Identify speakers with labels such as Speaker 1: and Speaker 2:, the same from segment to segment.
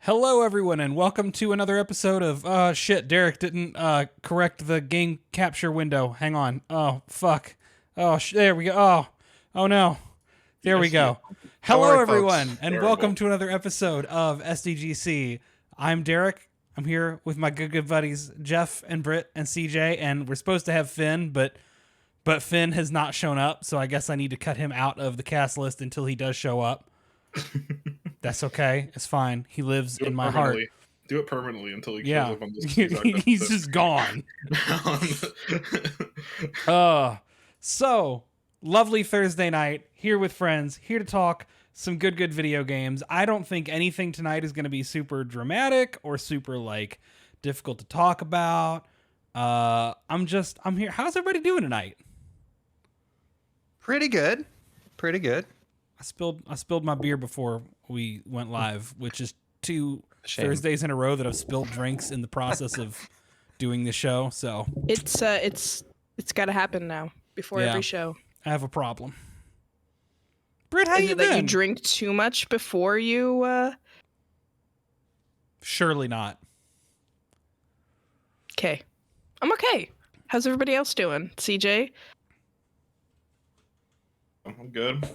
Speaker 1: Hello, everyone, and welcome to another episode of, shit, Derek didn't, correct the game capture window. Hang on. Oh, fuck. Oh, there we go. Oh no. There we go. Hello,
Speaker 2: worry,
Speaker 1: everyone,
Speaker 2: folks.
Speaker 1: and welcome to another episode of SDGC. I'm Derek. I'm here with my good buddies, Jeff and Britt and CJ, and we're supposed to have Finn, but Finn has not shown up, so I guess I need to cut him out of the cast list until he does show up. That's okay. It's fine. He lives in my heart.
Speaker 3: Do it permanently until he shows up on this.
Speaker 1: He's just gone. So lovely Thursday night here with friends, here to talk some good video games. I don't think anything tonight is going to be super dramatic or super difficult to talk about. I'm here. How's everybody doing tonight?
Speaker 2: Pretty good.
Speaker 1: I spilled my beer before we went live, which is two Thursdays in a row that I've spilled drinks in the process of doing the show. So
Speaker 4: it's got to happen now before every show.
Speaker 1: I have a problem. Britt, how you been?
Speaker 4: That you drink too much before you?
Speaker 1: Surely not.
Speaker 4: Okay, I'm okay. How's everybody else doing? CJ?
Speaker 3: I'm good.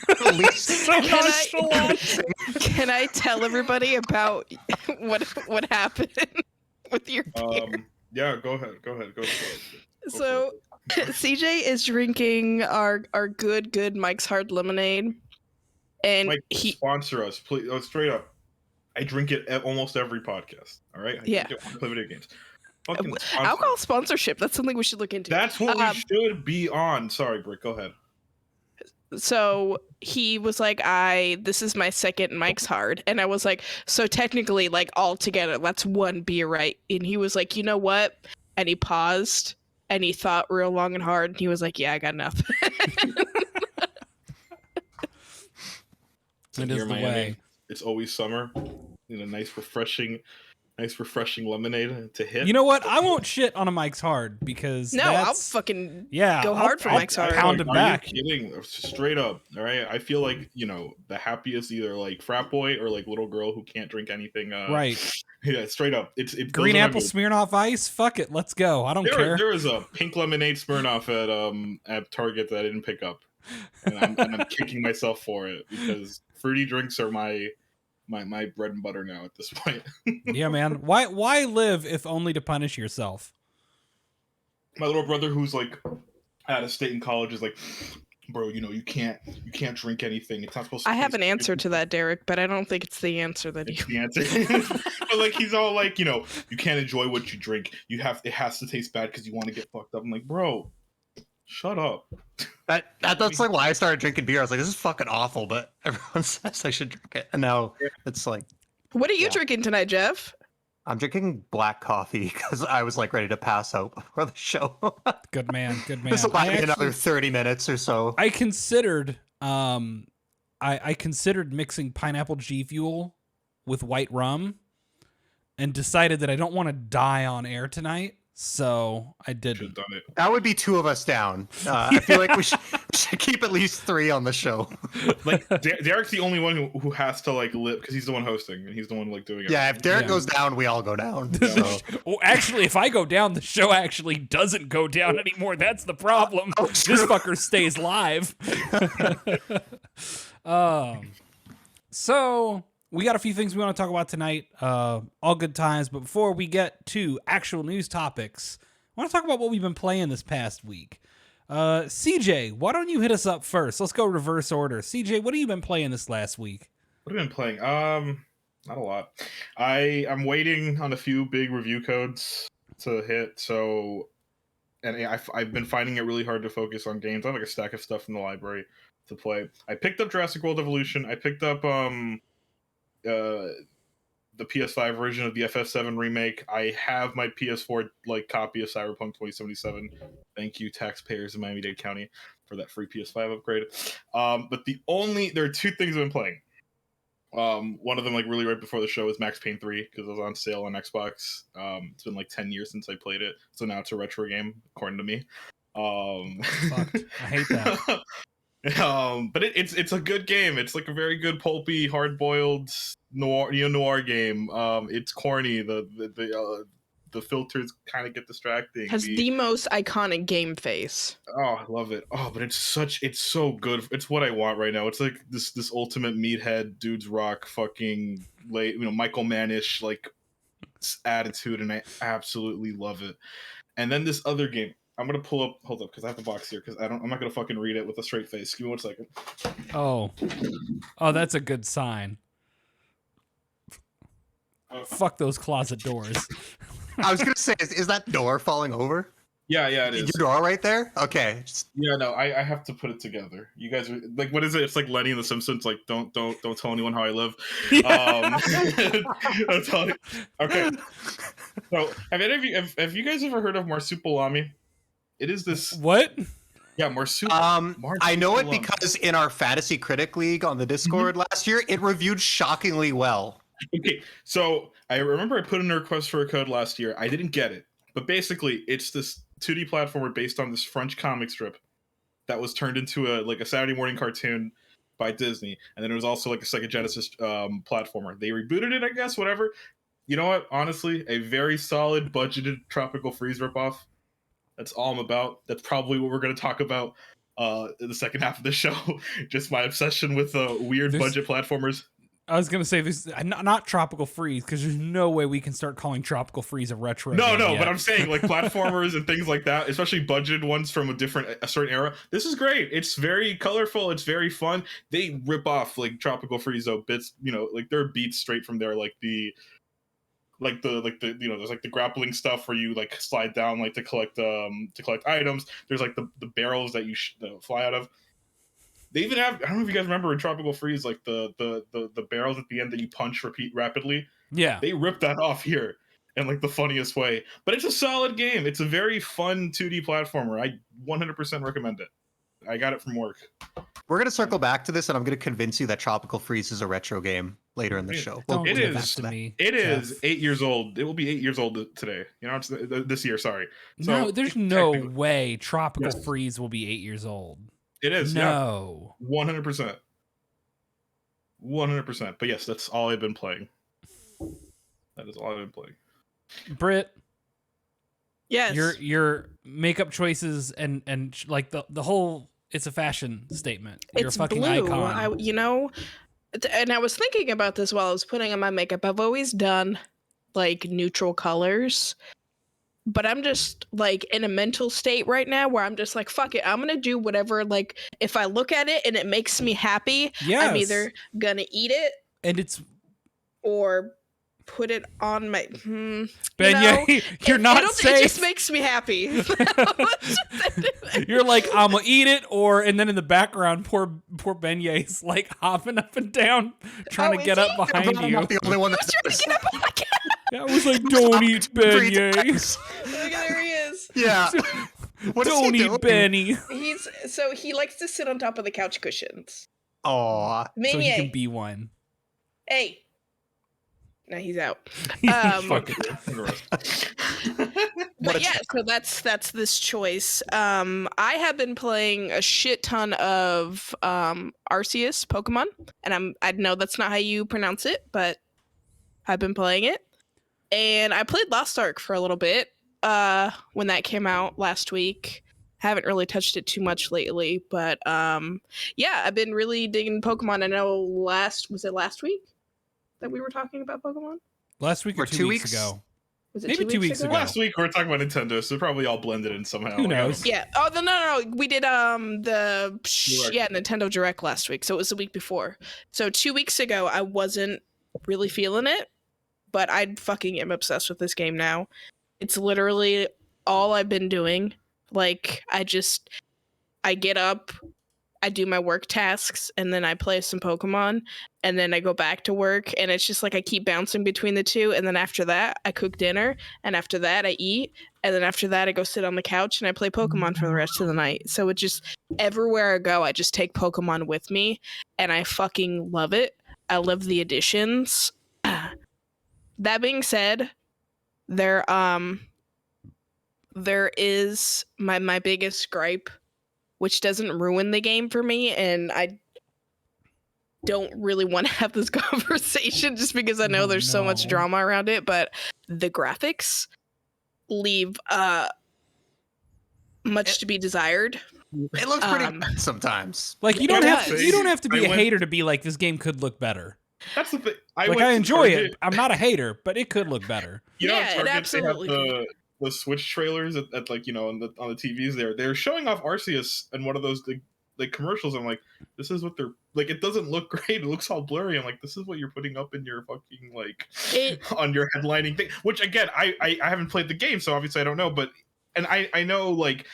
Speaker 1: At least so
Speaker 4: can I tell everybody about what happened with your beer?
Speaker 3: Yeah, go ahead.
Speaker 4: So CJ is drinking our good Mike's Hard Lemonade, and
Speaker 3: Mike, sponsor us, please. Oh, straight up, I drink it at almost every podcast. All right, I play video games.
Speaker 4: Alcohol sponsorship. That's something we should look into.
Speaker 3: That's what we should be on. Sorry, Britt. Go ahead.
Speaker 4: So he was like, this is my second Mike's Hard. And I was like, so technically, all together, that's one beer, right? And he was like, you know what? And he paused and he thought real long and hard. And he was like, yeah, I got enough.
Speaker 1: It is the way.
Speaker 3: It's always summer. Nice refreshing lemonade to hit.
Speaker 1: You know what? I won't shit on a Mike's Hard because
Speaker 4: I'll fucking go hard for Mike's Hard.
Speaker 1: Pound him back.
Speaker 3: Are you kidding? Straight up. All right. I feel like the happiest either frat boy or little girl who can't drink anything.
Speaker 1: Right.
Speaker 3: Yeah. Straight up. It's
Speaker 1: green apple Smirnoff Ice. Fuck it. Let's go. I don't care.
Speaker 3: There was a pink lemonade Smirnoff at Target that I didn't pick up, and I'm kicking myself for it because fruity drinks are my bread and butter now at this point.
Speaker 1: Yeah, man. Why live if only to punish yourself?
Speaker 3: My little brother, who's out of state in college, is like, bro, you can't drink anything. It's not supposed to.
Speaker 4: I have an answer to that, Derek, but I don't think it's the answer that
Speaker 3: it's the answer. But he's all you can't enjoy what you drink. It has to taste bad because you want to get fucked up. I'm like, bro, shut up.
Speaker 2: That's why I started drinking beer. I was like, this is fucking awful, but everyone says I should drink it. And now it's
Speaker 4: what are you drinking tonight, Jeff?
Speaker 2: I'm drinking black coffee because I was ready to pass out before the show.
Speaker 1: Good man.
Speaker 2: This will buy me another 30 minutes or so.
Speaker 1: I considered I considered mixing pineapple G Fuel with white rum and decided that I don't want to die on air tonight. So I didn't.
Speaker 3: Done it.
Speaker 2: That would be two of us down. I feel like we should keep at least three on the show.
Speaker 3: Derek's the only one who has to live because he's the one hosting and he's the one doing it.
Speaker 2: Yeah, if Derek goes down, we all go down. So.
Speaker 1: Well, actually, if I go down, the show actually doesn't go down anymore. That's the problem. This fucker stays live. So we got a few things we want to talk about tonight. All good times. But before we get to actual news topics, I want to talk about what we've been playing this past week. CJ, why don't you hit us up first? Let's go reverse order. CJ, what have you been playing this last week?
Speaker 3: What have I been playing? Not a lot. I'm waiting on a few big review codes to hit. And I've been finding it really hard to focus on games. I have a stack of stuff in the library to play. I picked up Jurassic World Evolution. I picked up the PS5 version of the FF7 remake. I have my PS4 copy of Cyberpunk 2077. Thank you, taxpayers in Miami-Dade County, for that free PS5 upgrade. But there are two things I've been playing. One of them really right before the show is Max Payne 3 because it was on sale on Xbox. It's been 10 years since I played it, so now it's a retro game according to me.
Speaker 1: Fucked. I hate that.
Speaker 3: But it's a good game. It's like a very good pulpy, hard boiled noir noir game. It's corny. The filters kind of get distracting.
Speaker 4: Has the most iconic game face.
Speaker 3: Oh, I love it. Oh, but it's so good. It's what I want right now. It's like this ultimate meathead dudes rock fucking late, Michael Mannish like attitude, and I absolutely love it. And then this other game, I'm gonna pull up. Hold up, because I have the box here. Because I'm not gonna fucking read it with a straight face. Give me 1 second.
Speaker 1: Oh, that's a good sign. Fuck those closet doors.
Speaker 2: I was gonna say, is that door falling over?
Speaker 3: Yeah, it is.
Speaker 2: Your door right there? Okay.
Speaker 3: Yeah, no, I have to put it together. You guys are like, what is it? It's like Lenny in The Simpsons. Like, don't tell anyone how I live. That's all. Okay. So, have you guys ever heard of Marsupilami? It is this.
Speaker 1: What?
Speaker 3: Yeah, Marsupilami.
Speaker 2: I know it because in our Fantasy Critic League on the Discord last year, it reviewed shockingly well.
Speaker 3: Okay, so I remember I put in a request for a code last year. I didn't get it, but basically, it's this 2D platformer based on this French comic strip that was turned into a Saturday morning cartoon by Disney, and then it was also like a Sega Genesis platformer. They rebooted it, I guess. Whatever. You know what? Honestly, a very solid budgeted Tropical Freeze ripoff. That's all I'm about. That's probably what we're going to talk about in the second half of the show. Just my obsession with weird budget platformers.
Speaker 1: I was gonna say this, not Tropical Freeze, because there's no way we can start calling Tropical Freeze a retro.
Speaker 3: No,
Speaker 1: yet.
Speaker 3: but I'm saying like platformers and things like that, especially budgeted ones from a certain era. This is great. It's very colorful. It's very fun. They rip off like Tropical Freeze though bits. Like there are beats straight from there, like the there's like the grappling stuff where you like slide down like to collect items. There's like the barrels that you fly out of. They even have, I don't know if you guys remember in Tropical Freeze, like the barrels at the end that you punch rapidly.
Speaker 1: Yeah.
Speaker 3: They ripped that off here in like the funniest way. But it's a solid game. It's a very fun 2D platformer. I 100% recommend it. I got it from work.
Speaker 2: We're going to circle back to this, and I'm going to convince you that Tropical Freeze is a retro game later in the show.
Speaker 1: Don't
Speaker 3: It
Speaker 1: do
Speaker 3: is.
Speaker 1: that to me.
Speaker 3: It
Speaker 1: Jeff.
Speaker 3: is 8 years old. It will be 8 years old today. It's this year, sorry. So,
Speaker 1: No, there's no way Tropical Freeze will be 8 years old.
Speaker 3: It is.
Speaker 1: No.
Speaker 3: Yeah. 100%. 100%. But yes, that's all I've been playing. That is all I've been playing.
Speaker 1: Britt,
Speaker 4: Yes.
Speaker 1: your makeup choices and like the whole, it's a fashion statement. You're
Speaker 4: It's
Speaker 1: a fucking
Speaker 4: blue.
Speaker 1: icon.
Speaker 4: And I was thinking about this while I was putting on my makeup. I've always done like neutral colors, but I'm just like in a mental state right now where I'm just like, fuck it, I'm gonna do whatever. Like if I look at it and it makes me happy,
Speaker 1: Yes.
Speaker 4: I'm either gonna eat it
Speaker 1: And it's
Speaker 4: or put it on my
Speaker 1: Ben, you're not safe.
Speaker 4: It just makes me happy.
Speaker 1: You're like, I'm gonna eat it, and then in the background, poor Beignet's like hopping up and down, trying to get up behind
Speaker 2: I'm
Speaker 1: you.
Speaker 2: not the only one
Speaker 4: I was trying to get up on the
Speaker 1: Yeah, I was like, don't eat beignet.
Speaker 4: Look, there he is.
Speaker 2: Yeah. What is
Speaker 1: Don't
Speaker 2: he
Speaker 1: eat
Speaker 2: doing?
Speaker 1: Benny.
Speaker 4: He likes to sit on top of the couch cushions.
Speaker 2: Aw.
Speaker 1: So he
Speaker 4: Beignet.
Speaker 1: can be one.
Speaker 4: Hey. Now he's out.
Speaker 1: Fuck it.
Speaker 4: But yeah, so that's this choice. I have been playing a shit ton of Arceus Pokemon, and I know that's not how you pronounce it, but I've been playing it. And I played Lost Ark for a little bit when that came out last week. Haven't really touched it too much lately, but yeah, I've been really digging Pokemon. I know was it last week that we were talking about Pokemon?
Speaker 1: Last week or 2 weeks ago.
Speaker 4: Was it
Speaker 1: Maybe 2 weeks ago.
Speaker 3: Last week we were talking about Nintendo, so they're probably all blended in somehow.
Speaker 1: Who knows?
Speaker 4: Yeah. Oh, no. We did Nintendo Direct last week, so it was the week before. So 2 weeks ago, I wasn't really feeling it, but I fucking am obsessed with this game now. It's literally all I've been doing. Like, I get up, I do my work tasks, and then I play some Pokemon, and then I go back to work, and it's just like I keep bouncing between the two, and then after that, I cook dinner, and after that, I eat, and then after that, I go sit on the couch, and I play Pokemon for the rest of the night. So it just, everywhere I go, I just take Pokemon with me, and I fucking love it. I love the additions. That being said, there is my biggest gripe which doesn't ruin the game for me, and I don't really want to have this conversation just because I know there's so much drama around it, but the graphics leave much to be desired.
Speaker 2: It looks pretty bad sometimes.
Speaker 1: Like you don't have to be a hater to be like this game could look better.
Speaker 3: That's the thing.
Speaker 1: I enjoy it. I'm not a hater, but it could look better.
Speaker 3: You know,
Speaker 4: Yeah,
Speaker 3: Target,
Speaker 4: it absolutely
Speaker 3: they have the Switch trailers at like, you know, on the TVs there. They're showing off Arceus in one of those like commercials. I'm like, this is what they're like. It doesn't look great. It looks all blurry. I'm like, this is what you're putting up in your fucking on your headlining thing. Which again, I haven't played the game, so obviously I don't know. But I know like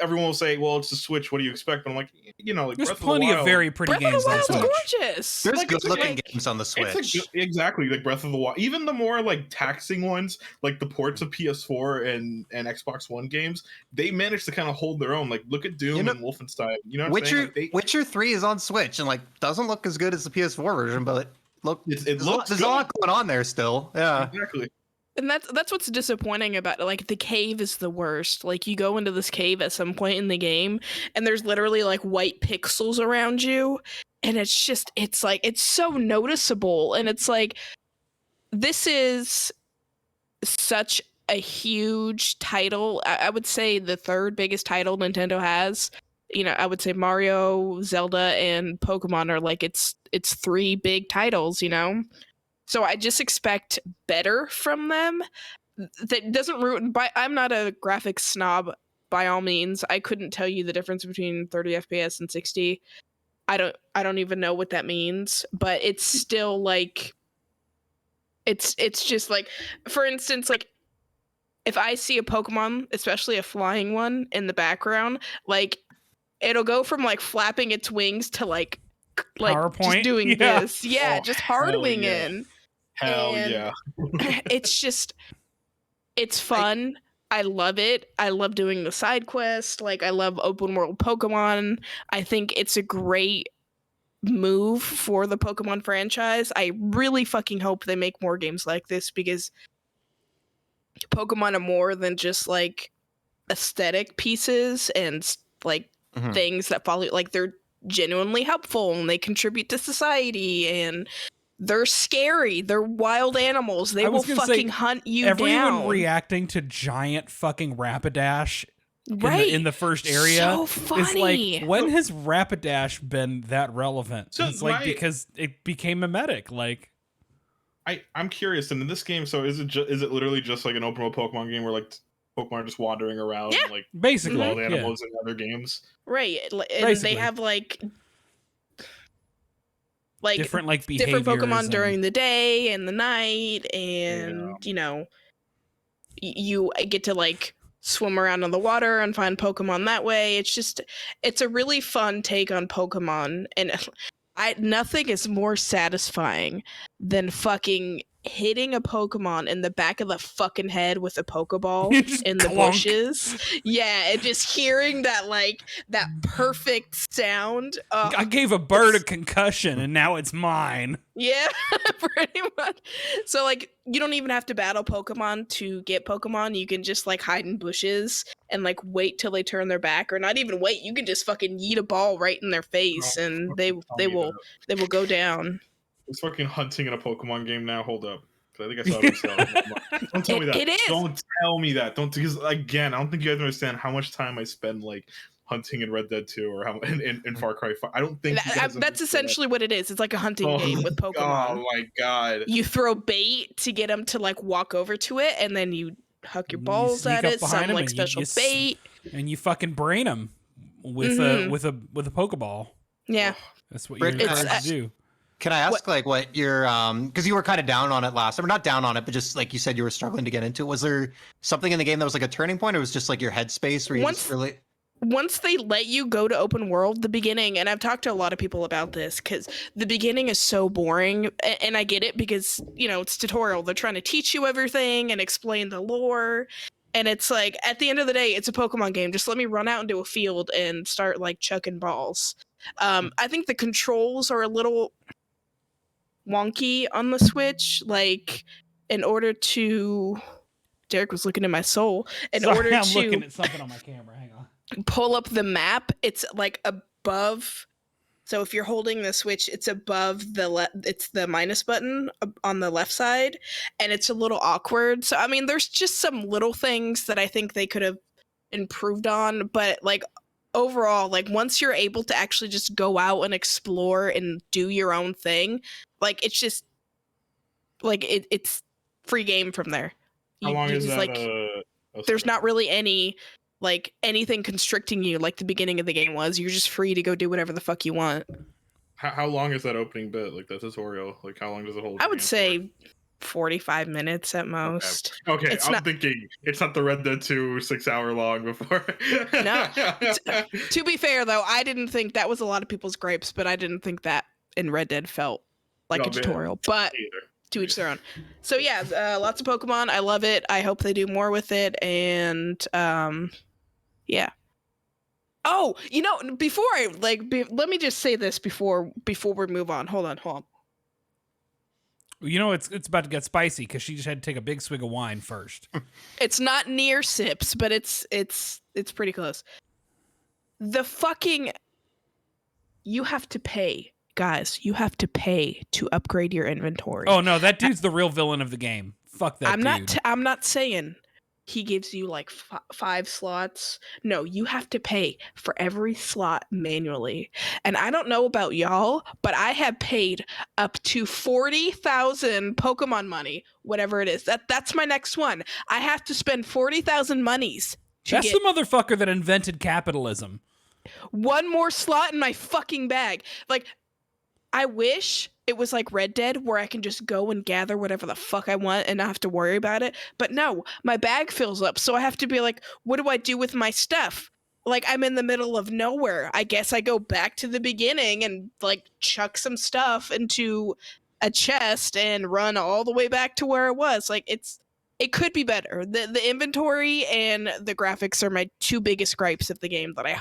Speaker 3: everyone will say, well, it's the Switch. What do you expect? But I'm like, you know, like
Speaker 1: there's
Speaker 3: Breath
Speaker 1: plenty
Speaker 3: of,
Speaker 1: of very pretty
Speaker 4: Breath
Speaker 1: games
Speaker 4: of the
Speaker 1: on
Speaker 4: Wild's
Speaker 1: Switch.
Speaker 4: gorgeous.
Speaker 2: There's
Speaker 3: like,
Speaker 2: good looking games on the Switch.
Speaker 3: Exactly, like Breath of the Wild. Even the more like taxing ones, like the ports of PS4 and Xbox One games, they managed to kind of hold their own. Like look at Doom and Wolfenstein. You know what I'm saying? Like,
Speaker 2: Witcher 3 is on Switch and like doesn't look as good as the PS4 version, but
Speaker 3: it looks
Speaker 2: there's a lot going on there still. Yeah.
Speaker 3: Exactly.
Speaker 4: And that's what's disappointing about it. Like the cave is the worst. Like you go into this cave at some point in the game and there's literally like white pixels around you, and it's like it's so noticeable, and it's like this is such a huge title. I would say the third biggest title Nintendo has. You know, I would say Mario, Zelda, and Pokemon are like it's three big titles, you know? So I just expect better from them. That doesn't ruin. I'm not a graphics snob by all means. I couldn't tell you the difference between 30 FPS and 60. I don't even know what that means. But it's still like, it's just like, for instance, like if I see a Pokemon, especially a flying one in the background, like it'll go from like flapping its wings to like
Speaker 1: PowerPoint?
Speaker 4: just doing this. Yeah, just hard winging.
Speaker 3: Hell yeah.
Speaker 4: It's fun. I love it. I love doing the side quest. Like I love open world Pokemon. I think it's a great move for the Pokemon franchise. I really fucking hope they make more games like this because Pokemon are more than just like aesthetic pieces and like things that follow. Like they're genuinely helpful and they contribute to society and they're scary. They're wild animals. They will fucking hunt you down.
Speaker 1: Everyone reacting to giant fucking Rapidash in the first area
Speaker 4: so funny.
Speaker 1: is like, when has Rapidash been that relevant? So it's like because it became mimetic. Like,
Speaker 3: I'm curious. And in this game, so is it literally just like an open world Pokemon game where like Pokemon are just wandering around like
Speaker 1: basically
Speaker 3: wild animals in other games?
Speaker 4: Right. And they have like
Speaker 1: different like behaviors,
Speaker 4: different Pokemon during the day and the night, and you know, you get to like swim around in the water and find Pokemon that way. It's a really fun take on Pokemon, and nothing is more satisfying than fucking hitting a Pokemon in the back of the fucking head with a Pokeball in the bushes. Yeah, and just hearing that like that perfect sound.
Speaker 1: I gave a bird a concussion and now it's mine.
Speaker 4: Yeah, pretty much. So like you don't even have to battle Pokemon to get Pokemon. You can just like hide in bushes and like wait till they turn their back, or not even wait. You can just fucking yeet a ball right in their face and they will go down.
Speaker 3: It's fucking hunting in a Pokemon game now. Hold up. I think I saw it. Don't tell me that.
Speaker 4: It is.
Speaker 3: Don't tell me that. Because again, I don't think you guys understand how much time I spend like hunting in Red Dead 2 or how in Far Cry 5. I don't think
Speaker 4: that's essentially what it is. It's like a hunting game with Pokemon.
Speaker 3: Oh my god.
Speaker 4: You throw bait to get them to like walk over to it, and then you huck your balls at it. Some like special bait,
Speaker 1: and you fucking brain them with a Pokeball.
Speaker 4: Yeah,
Speaker 1: that's what you're trying to do.
Speaker 2: Can I ask like what your because you were kind of down on it last time, or not down on it, but just like you said you were struggling to get into it. Was there something in the game that was like a turning point, or was it just like your headspace where you just really?
Speaker 4: Once they let you go to open world, the beginning, and I've talked to a lot of people about this because the beginning is so boring, and I get it because you know it's tutorial. They're trying to teach you everything and explain the lore, and it's like at the end of the day, it's a Pokemon game. Just let me run out into a field and start like chucking balls. I think the controls are a little wonky on the Switch. Like in order to, Derek was looking at my soul. I'm looking
Speaker 1: at something on my camera. Hang on.
Speaker 4: pull up the map, it's like above. So if you're holding the Switch, it's above it's the minus button on the left side, and it's a little awkward. So I mean, there's just some little things that I think they could have improved on, but like overall, like once you're able to actually just go out and explore and do your own thing, like it's just like it's free game from there.
Speaker 3: How long
Speaker 4: you
Speaker 3: is
Speaker 4: just,
Speaker 3: that?
Speaker 4: like, there's not really any like anything constricting you like the beginning of the game was. You're just free to go do whatever the fuck you want.
Speaker 3: How long is that opening bit? Like the tutorial? Like how long does it hold?
Speaker 4: I would say 45 minutes at most.
Speaker 3: Okay,
Speaker 4: It's
Speaker 3: I'm
Speaker 4: not-
Speaker 3: thinking it's not the Red Dead 2 6-hour long before.
Speaker 4: No. To be fair though, I didn't think that was a lot of people's gripes, but I didn't think that in Red Dead felt like
Speaker 3: No,
Speaker 4: a tutorial. But
Speaker 3: either.
Speaker 4: to each their own. So yeah, lots of Pokemon. I love it. I hope they do more with it. And yeah. Oh, you know, before I let me just say this before we move on. Hold on.
Speaker 1: You know, it's about to get spicy because she just had to take a big swig of wine first.
Speaker 4: It's not near sips, but it's pretty close. The fucking you have to pay. Guys, you have to pay to upgrade your inventory.
Speaker 1: Oh no, that dude's the real villain of the game. Fuck that dude.
Speaker 4: I'm not saying he gives you like 5 slots. No, you have to pay for every slot manually. And I don't know about y'all, but I have paid up to 40,000 Pokemon money, whatever it is. That's my next one. I have to spend 40,000 monies to
Speaker 1: That's
Speaker 4: get
Speaker 1: the motherfucker that invented capitalism.
Speaker 4: one more slot in my fucking bag. Like, I wish it was like Red Dead where I can just go and gather whatever the fuck I want and not have to worry about it. But no, my bag fills up. So I have to be like, what do I do with my stuff? Like, I'm in the middle of nowhere. I guess I go back to the beginning and like chuck some stuff into a chest and run all the way back to where it was. Like, it could be better. The inventory and the graphics are my 2 biggest gripes of the game that I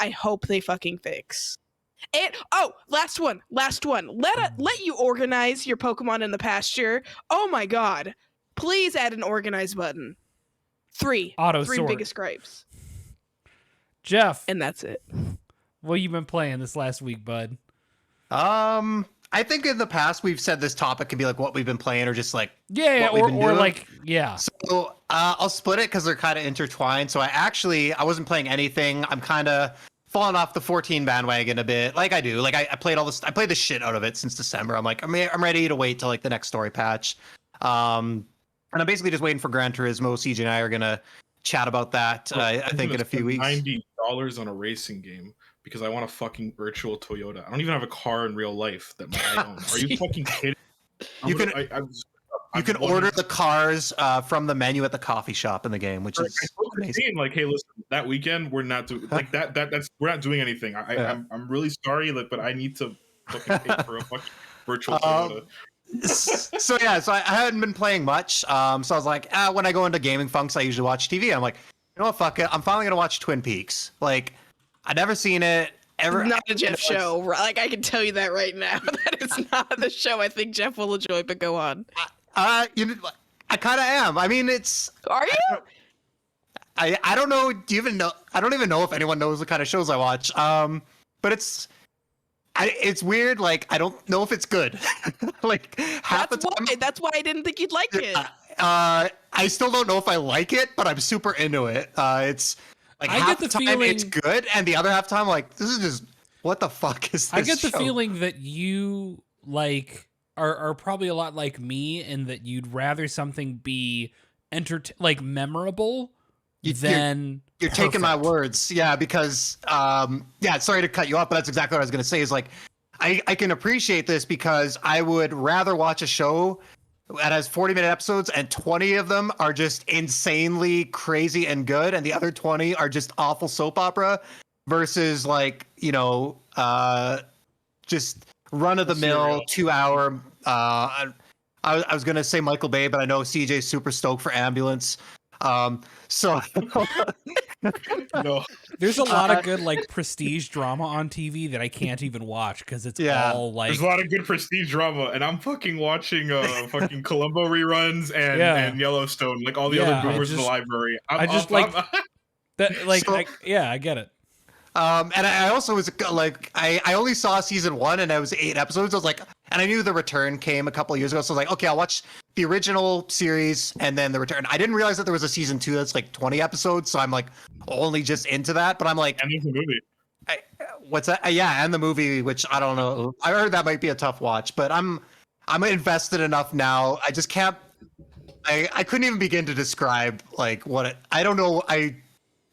Speaker 4: hope they fucking fix. And last one. Let you organize your Pokemon in the pasture. Oh my god. Please add an organize button. 3
Speaker 1: Auto
Speaker 4: 3
Speaker 1: sort.
Speaker 4: biggest gripes.
Speaker 1: Jeff,
Speaker 4: And that's it.
Speaker 1: what you been playing this last week, bud?
Speaker 2: I think in the past we've said this topic can be like what we've been playing or just like
Speaker 1: Yeah,
Speaker 2: what we've
Speaker 1: or
Speaker 2: been doing.
Speaker 1: like yeah.
Speaker 2: So I'll split it because they're kind of intertwined. So I wasn't playing anything. I'm kind of falling off the 14 bandwagon a bit, like I do. Like I played all this. I played the shit out of it since December. I'm like, I'm ready to wait till like the next story patch. And I'm basically just waiting for Gran Turismo. CJ and I are gonna chat about that. I think in a few weeks.
Speaker 3: $90 on a racing game because I want a fucking virtual Toyota. I don't even have a car in real life that I own. Are you fucking kidding?
Speaker 2: You can order the cars from the menu at the coffee shop in the game, which is amazing.
Speaker 3: Like, hey, listen, that weekend we're not doing like that. We're not doing anything. I'm really sorry, but I need to fucking pay for a fucking virtual Toyota.
Speaker 2: So I hadn't been playing much. So I was like, when I go into gaming funks, I usually watch TV. I'm like, you know what, fuck it. I'm finally gonna watch Twin Peaks. Like, I'd never seen it.
Speaker 4: Not a Jeff show. Like, I can tell you that right now. That is not the show I think Jeff will enjoy, but go on.
Speaker 2: I kind of am. I mean,
Speaker 4: Are you?
Speaker 2: I don't know. Do you even know? I don't even know if anyone knows what kind of shows I watch. But it's weird. Like, I don't know if it's good. Like, half the time.
Speaker 4: That's why I didn't think you'd like it.
Speaker 2: I still don't know if I like it, but I'm super into it. It's like half the time it's good, and the other half the time, like, this is just what the fuck is this?
Speaker 1: I get the
Speaker 2: show?
Speaker 1: feeling that you like are probably a lot like me in that you'd rather something be like memorable than
Speaker 2: you're taking my words. Yeah, because sorry to cut you off, but that's exactly what I was gonna say is like I can appreciate this because I would rather watch a show that has 40-minute episodes and 20 of them are just insanely crazy and good, and the other 20 are just awful soap opera versus like, just run-of-the-mill 2-hour. I was gonna say Michael Bay, but I know CJ's super stoked for Ambulance. So
Speaker 3: No.
Speaker 1: There's a lot of good like prestige drama on TV that I can't even watch because it's all like
Speaker 3: There's a lot of good prestige drama, and I'm fucking watching fucking Columbo reruns and Yellowstone, like all the other boomers in the library.
Speaker 1: That like
Speaker 2: So-
Speaker 1: I get it.
Speaker 2: And I also was like, I only saw season 1 and it was 8 episodes. I was like, and I knew the return came a couple of years ago. So I was like, okay, I'll watch the original series and then the return. I didn't realize that there was a season 2 that's like 20 episodes. So I'm like only just into that. But I'm like,
Speaker 3: And there's a movie.
Speaker 2: what's that? Yeah, and the movie, which I don't know. I heard that might be a tough watch, but I'm invested enough now. I just can't. I couldn't even begin to describe like what it. I don't know.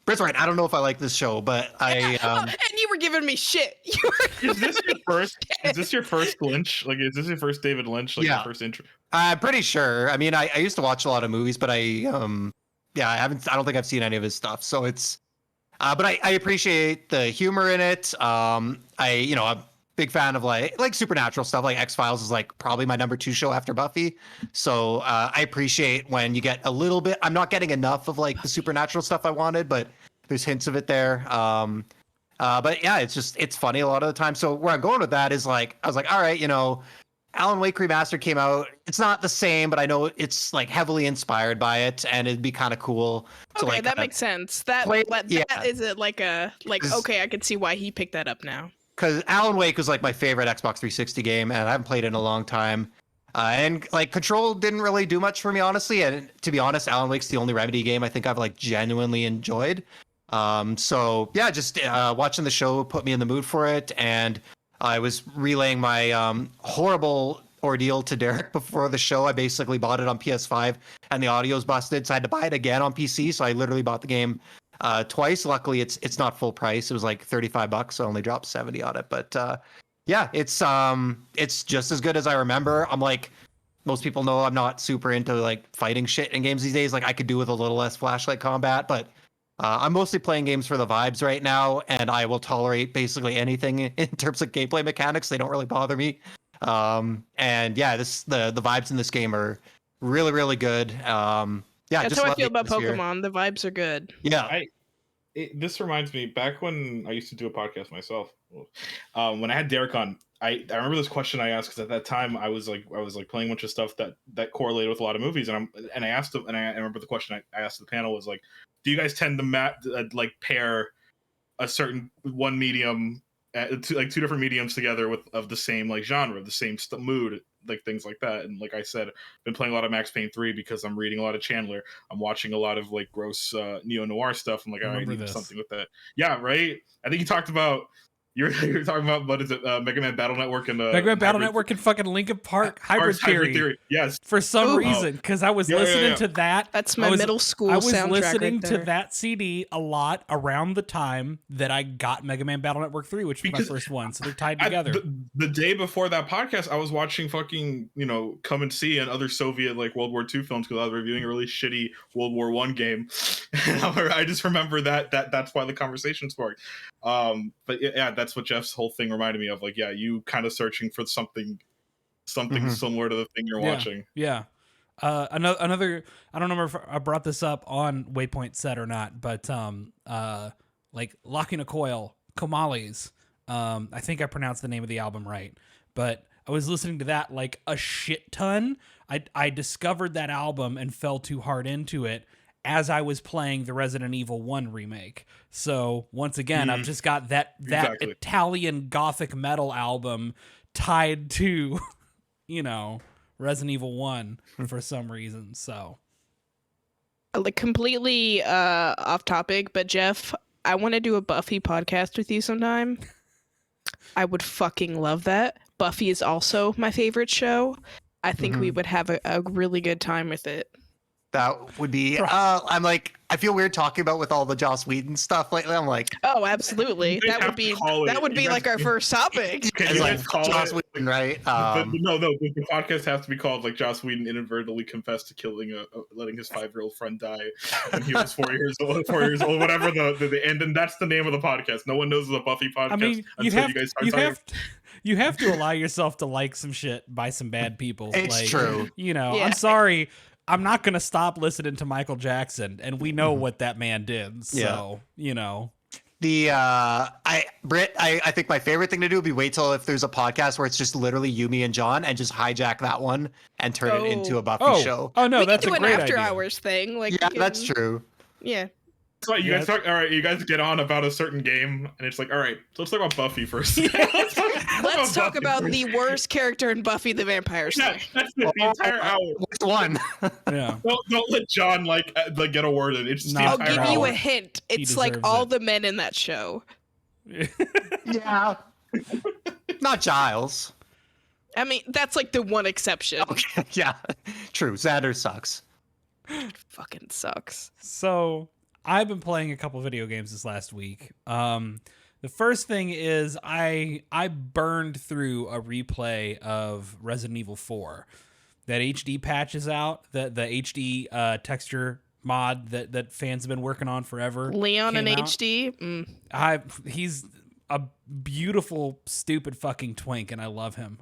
Speaker 2: Britt's right. I don't know if I like this show, but I.
Speaker 4: And you were giving me shit. You were
Speaker 3: Is this your first? Is this your first Lynch? Like, is this your first David Lynch? Like,
Speaker 2: Yeah.
Speaker 3: your first intro?
Speaker 2: I'm pretty sure. I mean, I used to watch a lot of movies, but yeah, I haven't. I don't think I've seen any of his stuff. So it's. But I appreciate the humor in it. I'm a big fan of like supernatural stuff. Like X-Files is like probably my number 2 show after Buffy. So I appreciate when you get a little bit. I'm not getting enough of like the supernatural stuff I wanted, but there's hints of it there. But yeah, it's funny a lot of the time. So where I'm going with that is like I was like, all right, Alan Wake Remastered came out. It's not the same, but I know it's like heavily inspired by it, and it'd be kind of cool to
Speaker 4: okay,
Speaker 2: like.
Speaker 4: that makes sense. That
Speaker 2: yeah.
Speaker 4: is it like okay, I can see why he picked that up now.
Speaker 2: Because Alan Wake was like my favorite Xbox 360 game, and I haven't played it in a long time. And like Control didn't really do much for me, honestly. And to be honest, Alan Wake's the only Remedy game I think I've like genuinely enjoyed. So yeah, just watching the show put me in the mood for it, and I was relaying my horrible ordeal to Derek before the show. I basically bought it on PS5, and the audio's busted, so I had to buy it again on PC. So I literally bought the game twice. Luckily, it's not full price. It was like $35, so I only dropped 70 on it. But yeah, it's just as good as I remember. I'm like, most people know I'm not super into like fighting shit in games these days. Like I could do with a little less flashlight combat, but I'm mostly playing games for the vibes right now, and I will tolerate basically anything in terms of gameplay mechanics. They don't really bother me. And yeah, the vibes in this game are really, really good. Yeah,
Speaker 4: That's
Speaker 2: just
Speaker 4: how I
Speaker 2: love
Speaker 4: feel
Speaker 2: the
Speaker 4: about
Speaker 2: atmosphere.
Speaker 4: Pokemon. The vibes are good.
Speaker 2: Yeah.
Speaker 3: This reminds me back when I used to do a podcast myself. When I had Derek on, I remember this question I asked because at that time I was playing a bunch of stuff that correlated with a lot of movies, and I asked them, and I remember the question I asked the panel was like, do you guys tend to like pair a certain one medium, two different mediums together of the same like genre, the same mood, like things like that? And like I said, I've been playing a lot of Max Payne 3 because I'm reading a lot of Chandler. I'm watching a lot of like gross neo-noir stuff. I'm like, all right, I need something with that. Yeah, right? I think you talked about you're talking about, what is it, Mega Man Battle Network and
Speaker 1: Mega Man Battle Network and fucking Linkin Park Hybrid Theory.
Speaker 3: Yes.
Speaker 1: For some reason, because I was listening to that.
Speaker 4: That's my middle school
Speaker 1: I was
Speaker 4: soundtrack
Speaker 1: listening
Speaker 4: right
Speaker 1: to
Speaker 4: there.
Speaker 1: that CD a lot around the time that I got Mega Man Battle Network 3, which was my first one. So they're tied together.
Speaker 3: The day before that podcast, I was watching fucking, Come and See and other Soviet like World War II films because I was reviewing a really shitty World War I game. And I just remember that's why the conversation sparked. But yeah, that's what Jeff's whole thing reminded me of. Like, yeah, you kind of searching for something similar to the thing you're watching.
Speaker 1: Yeah. Another, I don't know if I brought this up on Waypoint Set or not, but like Locking a Coil, Komali's. I think I pronounced the name of the album right, but I was listening to that like a shit ton. I discovered that album and fell too hard into it as I was playing the Resident Evil 1 remake. So once again, I've just got that
Speaker 3: Exactly.
Speaker 1: Italian gothic metal album tied to, Resident Evil 1 for some reason. So
Speaker 4: Like completely off topic, but Jeff, I want to do a Buffy podcast with you sometime. I would fucking love that. Buffy is also my favorite show. I think we would have a really good time with it.
Speaker 2: That would be. I'm like, I feel weird talking about with all the Joss Whedon stuff lately. I'm like,
Speaker 4: Oh, absolutely.
Speaker 3: You guys
Speaker 4: That would
Speaker 3: have to
Speaker 4: be
Speaker 3: call it-
Speaker 4: like our first topic.
Speaker 3: Can
Speaker 2: it's
Speaker 3: you
Speaker 2: like
Speaker 3: guys call
Speaker 2: Joss
Speaker 3: it?
Speaker 2: Whedon, right?
Speaker 3: No, the podcast has to be called like Joss Whedon inadvertently confessed to killing letting his 5-year-old friend die when he was 4 years old, whatever the and then that's the name of the podcast. No one knows the Buffy podcast
Speaker 1: I mean, you
Speaker 3: guys start talking.
Speaker 1: you have to allow yourself to like some shit by some bad people.
Speaker 2: It's true.
Speaker 4: Yeah.
Speaker 1: I'm sorry. I'm not going to stop listening to Michael Jackson, and we know what that man did. So,
Speaker 2: The Britt, I think my favorite thing to do would be wait till if there's a podcast where it's just literally you, me, and John, and just hijack that one and turn it into a Buffy show.
Speaker 1: Oh, no,
Speaker 4: We
Speaker 1: that's
Speaker 4: can
Speaker 1: a
Speaker 4: do
Speaker 1: great
Speaker 4: an after
Speaker 1: idea.
Speaker 4: hours thing. Like
Speaker 2: Yeah,
Speaker 4: we
Speaker 2: that's
Speaker 4: can-
Speaker 2: true.
Speaker 4: Yeah.
Speaker 3: So you guys talk. All right, you guys get on about a certain game, and it's like, all right, so let's talk about Buffy first.
Speaker 4: Let's talk about the worst character in Buffy the Vampire Slayer.
Speaker 3: Yeah, that's it, the entire hour.
Speaker 2: Which one?
Speaker 1: Yeah.
Speaker 3: Don't let John like get a word in. It's just the
Speaker 1: I'll
Speaker 3: entire
Speaker 4: I'll give you
Speaker 3: hour.
Speaker 4: a hint.
Speaker 1: He
Speaker 4: It's like
Speaker 1: deserves
Speaker 4: all
Speaker 1: it.
Speaker 4: the men in that show.
Speaker 2: Yeah. Not Giles.
Speaker 4: I mean, that's like the one exception.
Speaker 2: Okay, yeah. True. Xander sucks.
Speaker 4: Fucking sucks.
Speaker 1: So I've been playing a couple video games this last week. The first thing is I burned through a replay of Resident Evil 4. That HD patch is out. The HD texture mod that fans have been working on forever.
Speaker 4: Leon in
Speaker 1: came out.
Speaker 4: HD.
Speaker 1: He's a beautiful, stupid fucking twink, and I love him.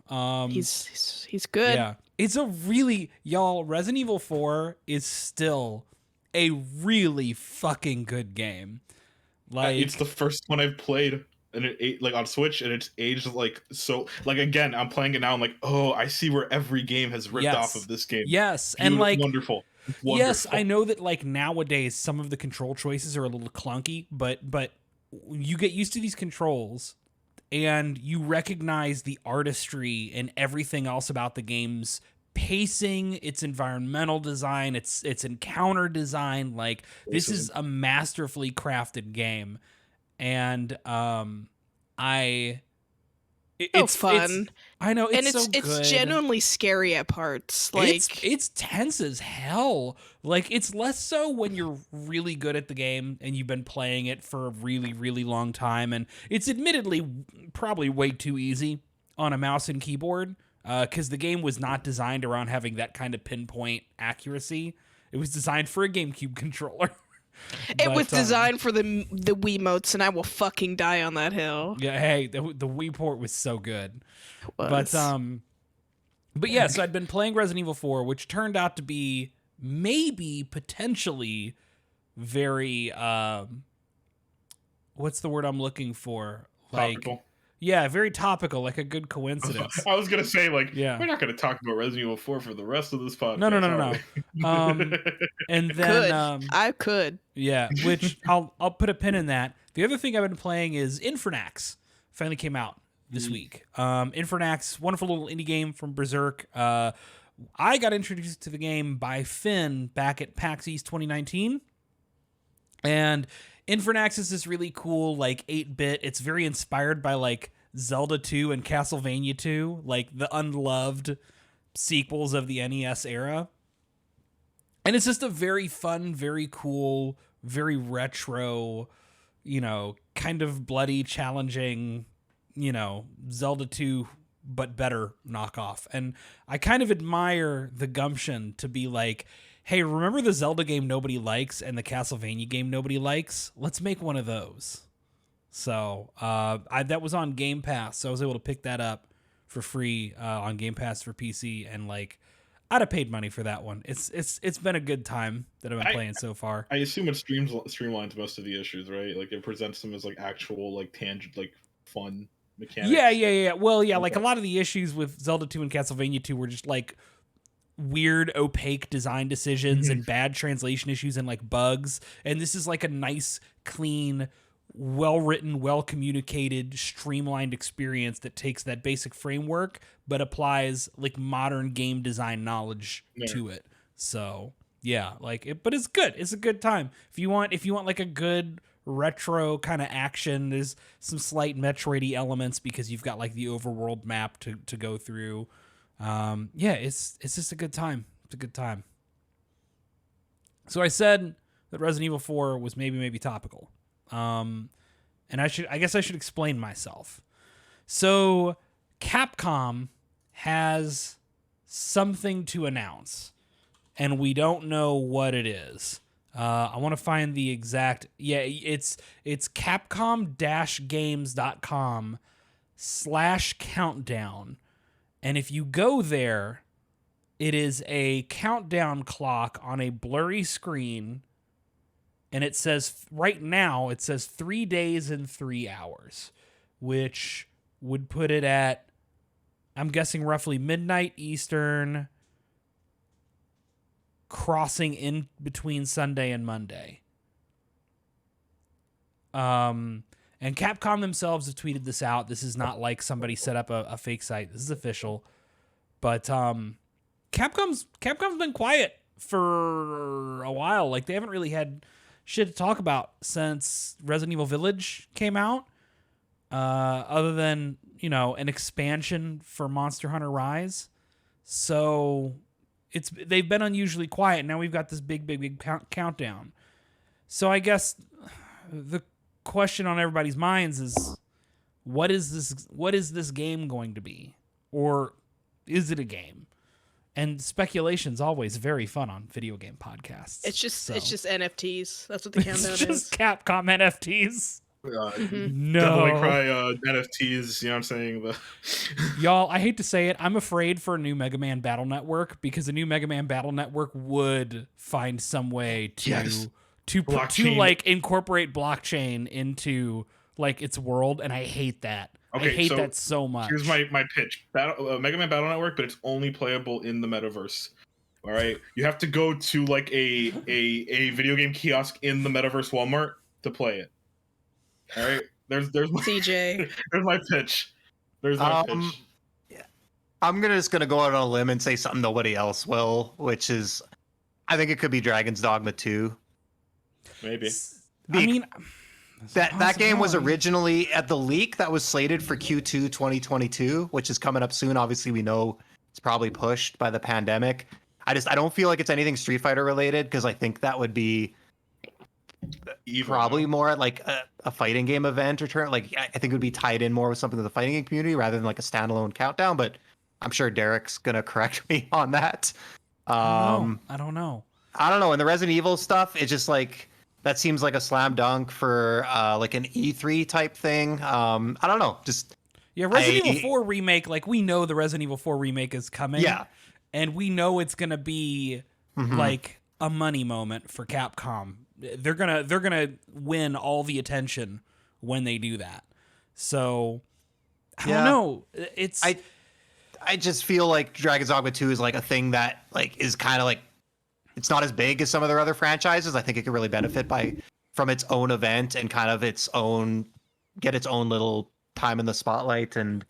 Speaker 4: He's good.
Speaker 1: Yeah, it's a really Resident Evil 4 is still a really fucking good game. Like
Speaker 3: it's the first one I've played, and it like on Switch, and it's aged like so. Like again, I'm playing it now. I'm like, oh, I see where every game has ripped off of this game.
Speaker 1: Yes, and like
Speaker 3: wonderful.
Speaker 1: Yes, I know that like nowadays some of the control choices are a little clunky, but you get used to these controls and you recognize the artistry and everything else about the game's pacing, its environmental design, its encounter design. Like this is a masterfully crafted game, and it's
Speaker 4: fun.
Speaker 1: I know,
Speaker 4: and
Speaker 1: so good.
Speaker 4: It's genuinely scary at parts. Like
Speaker 1: it's tense as hell. Like it's less so when you're really good at the game and you've been playing it for a really, really long time, and it's admittedly probably way too easy on a mouse and keyboard, because the game was not designed around having that kind of pinpoint accuracy. It was designed for a GameCube controller.
Speaker 4: It was designed for the Wiimotes, and I will fucking die on that hill.
Speaker 1: Yeah, hey, the Wii port was so good. But yeah, so I'd been playing Resident Evil 4, which turned out to be maybe potentially very what's the word I'm looking for? Like
Speaker 3: Topical.
Speaker 1: Yeah, very topical, like a good coincidence.
Speaker 3: I was gonna say, like,
Speaker 1: yeah.
Speaker 3: We're not gonna talk about Resident Evil 4 for the rest of this podcast.
Speaker 1: No. And then
Speaker 4: I could.
Speaker 1: Yeah, which I'll put a pin in that. The other thing I've been playing is Infernax. Finally came out this week. Infernax, wonderful little indie game from Berserk. I got introduced to the game by Finn back at PAX East 2019. And Infernax is this really cool, like, 8-bit. It's very inspired by, like, Zelda 2 and Castlevania 2, like, the unloved sequels of the NES era. And it's just a very fun, very cool, very retro, kind of bloody, challenging, Zelda 2, but better knockoff. And I kind of admire the gumption to be like, hey, remember the Zelda game nobody likes and the Castlevania game nobody likes? Let's make one of those. So that was on Game Pass, so I was able to pick that up for free on Game Pass for PC, and like I'd have paid money for that one. It's been a good time that I've been playing so far.
Speaker 3: I assume it streamlines most of the issues, right? Like it presents them as like actual like tangent like fun mechanics.
Speaker 1: Yeah. Well, yeah, okay. Like a lot of the issues with Zelda 2 and Castlevania 2 were just like weird opaque design decisions and bad translation issues and like bugs, and this is like a nice clean, well written, well communicated, streamlined experience that takes that basic framework but applies like modern game design knowledge to it. So yeah, like it, but it's good. It's a good time. If you want like a good retro kind of action, there's some slight Metroid-y elements because you've got like the overworld map to go through. Yeah, it's just a good time. It's a good time. So I said that Resident Evil 4 was maybe topical. And I guess I should explain myself. So Capcom has something to announce, and we don't know what it is. I want to find the exact. Yeah, it's capcom-games.com/countdown. And if you go there, it is a countdown clock on a blurry screen. And it says, right now, it says 3 days and 3 hours, which would put it at, I'm guessing, roughly midnight Eastern, crossing in between Sunday and Monday. And Capcom themselves have tweeted this out. This is not like somebody set up a fake site. This is official. But Capcom's been quiet for a while. Like, they haven't really had shit to talk about since Resident Evil Village came out. Other than, you know, an expansion for Monster Hunter Rise. So they've been unusually quiet. Now we've got this big countdown. So I guess the question on everybody's minds is, what is this game going to be? Or is it a game? And speculation's always very fun on video game podcasts.
Speaker 4: It's just NFTs. That's what the countdown
Speaker 1: it's
Speaker 4: is.
Speaker 1: just Capcom NFTs. No.
Speaker 3: Devil May Cry NFTs, you know what I'm saying?
Speaker 1: Y'all, I hate to say it, I'm afraid for a new Mega Man Battle Network, because a new Mega Man Battle Network would find some way to like incorporate blockchain into like its world, and I hate that.
Speaker 3: Okay,
Speaker 1: I hate that so much.
Speaker 3: Here's my pitch. Mega Man Battle Network, but it's only playable in the metaverse. All right, you have to go to like a video game kiosk in the metaverse Walmart to play it. All right, there's my,
Speaker 4: CJ.
Speaker 3: There's my pitch. There's my pitch.
Speaker 2: Yeah. I'm just gonna go out on a limb and say something nobody else will, which is, I think it could be Dragon's Dogma 2.
Speaker 3: Maybe.
Speaker 1: I mean,
Speaker 2: that game was originally at the leak that was slated for Q2 2022, which is coming up soon. Obviously, we know it's probably pushed by the pandemic. I don't feel like it's anything Street Fighter related, because I think that would be probably more like a fighting game event or turn. Like, I think it would be tied in more with something of the fighting game community rather than like a standalone countdown. But I'm sure Derek's gonna correct me on that.
Speaker 1: I don't know.
Speaker 2: And the Resident Evil stuff, it's just like, that seems like a slam dunk for like an E3 type thing. I don't know. Just
Speaker 1: Resident Evil 4 remake. Like, we know the Resident Evil 4 remake is coming.
Speaker 2: Yeah,
Speaker 1: and we know it's gonna be like a money moment for Capcom. They're gonna win all the attention when they do that. So I don't know.
Speaker 2: I just feel like Dragon's Dogma 2 is like a thing that like is kind of like, it's not as big as some of their other franchises. I think it could really benefit from its own event and kind of get its own little time in the spotlight. And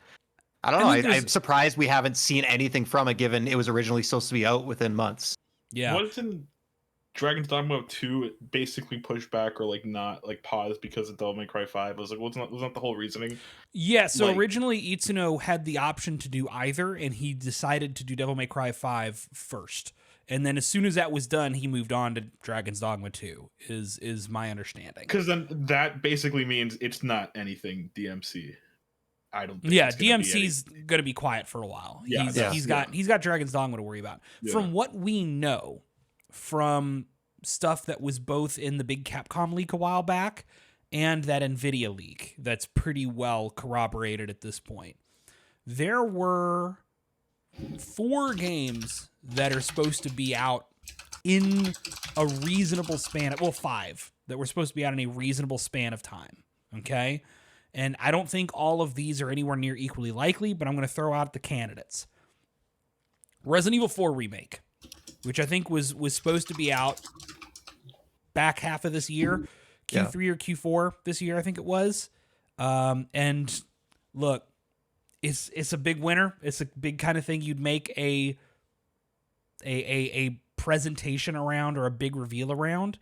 Speaker 2: I don't know. I'm surprised we haven't seen anything from it, given it was originally supposed to be out within months.
Speaker 1: Yeah.
Speaker 3: Wasn't Dragon's Dogma 2 basically pushed back or like not like paused because of Devil May Cry 5? Was not the whole reasoning?
Speaker 1: Yeah, so originally Itsuno had the option to do either, and he decided to do Devil May Cry 5 first. And then as soon as that was done, he moved on to Dragon's Dogma 2, is my understanding.
Speaker 3: Because then that basically means it's not anything DMC. I don't think
Speaker 1: DMC's going to be quiet for a while.
Speaker 3: Yeah,
Speaker 1: he's got Dragon's Dogma to worry about. Yeah. From what we know, from stuff that was both in the big Capcom leak a while back and that NVIDIA leak that's pretty well corroborated at this point, there were 4 games that are supposed to be out in a reasonable span of, 5 that were supposed to be out in a reasonable span of time. Okay. And I don't think all of these are anywhere near equally likely, but I'm going to throw out the candidates. Resident Evil 4 remake, which I think was supposed to be out back half of this year, Q3 or Q4 this year, I think it was. And look, it's a big winner. It's a big kind of thing you'd make a presentation around or a big reveal around.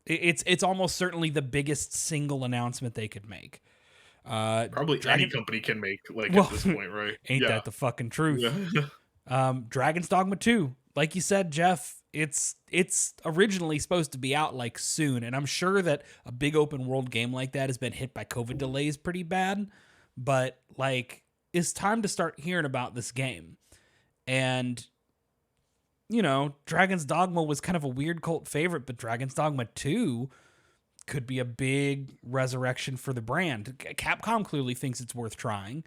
Speaker 1: It's almost certainly the biggest single announcement they could make.
Speaker 3: Probably any company can make at this point, right?
Speaker 1: Ain't that the fucking truth? Yeah. Dragon's Dogma 2, like you said, Jeff, it's originally supposed to be out like soon, and I'm sure that a big open world game like that has been hit by COVID delays pretty bad, but like, it's time to start hearing about this game. And Dragon's Dogma was kind of a weird cult favorite, but Dragon's Dogma 2 could be a big resurrection for the brand. Capcom clearly thinks it's worth trying.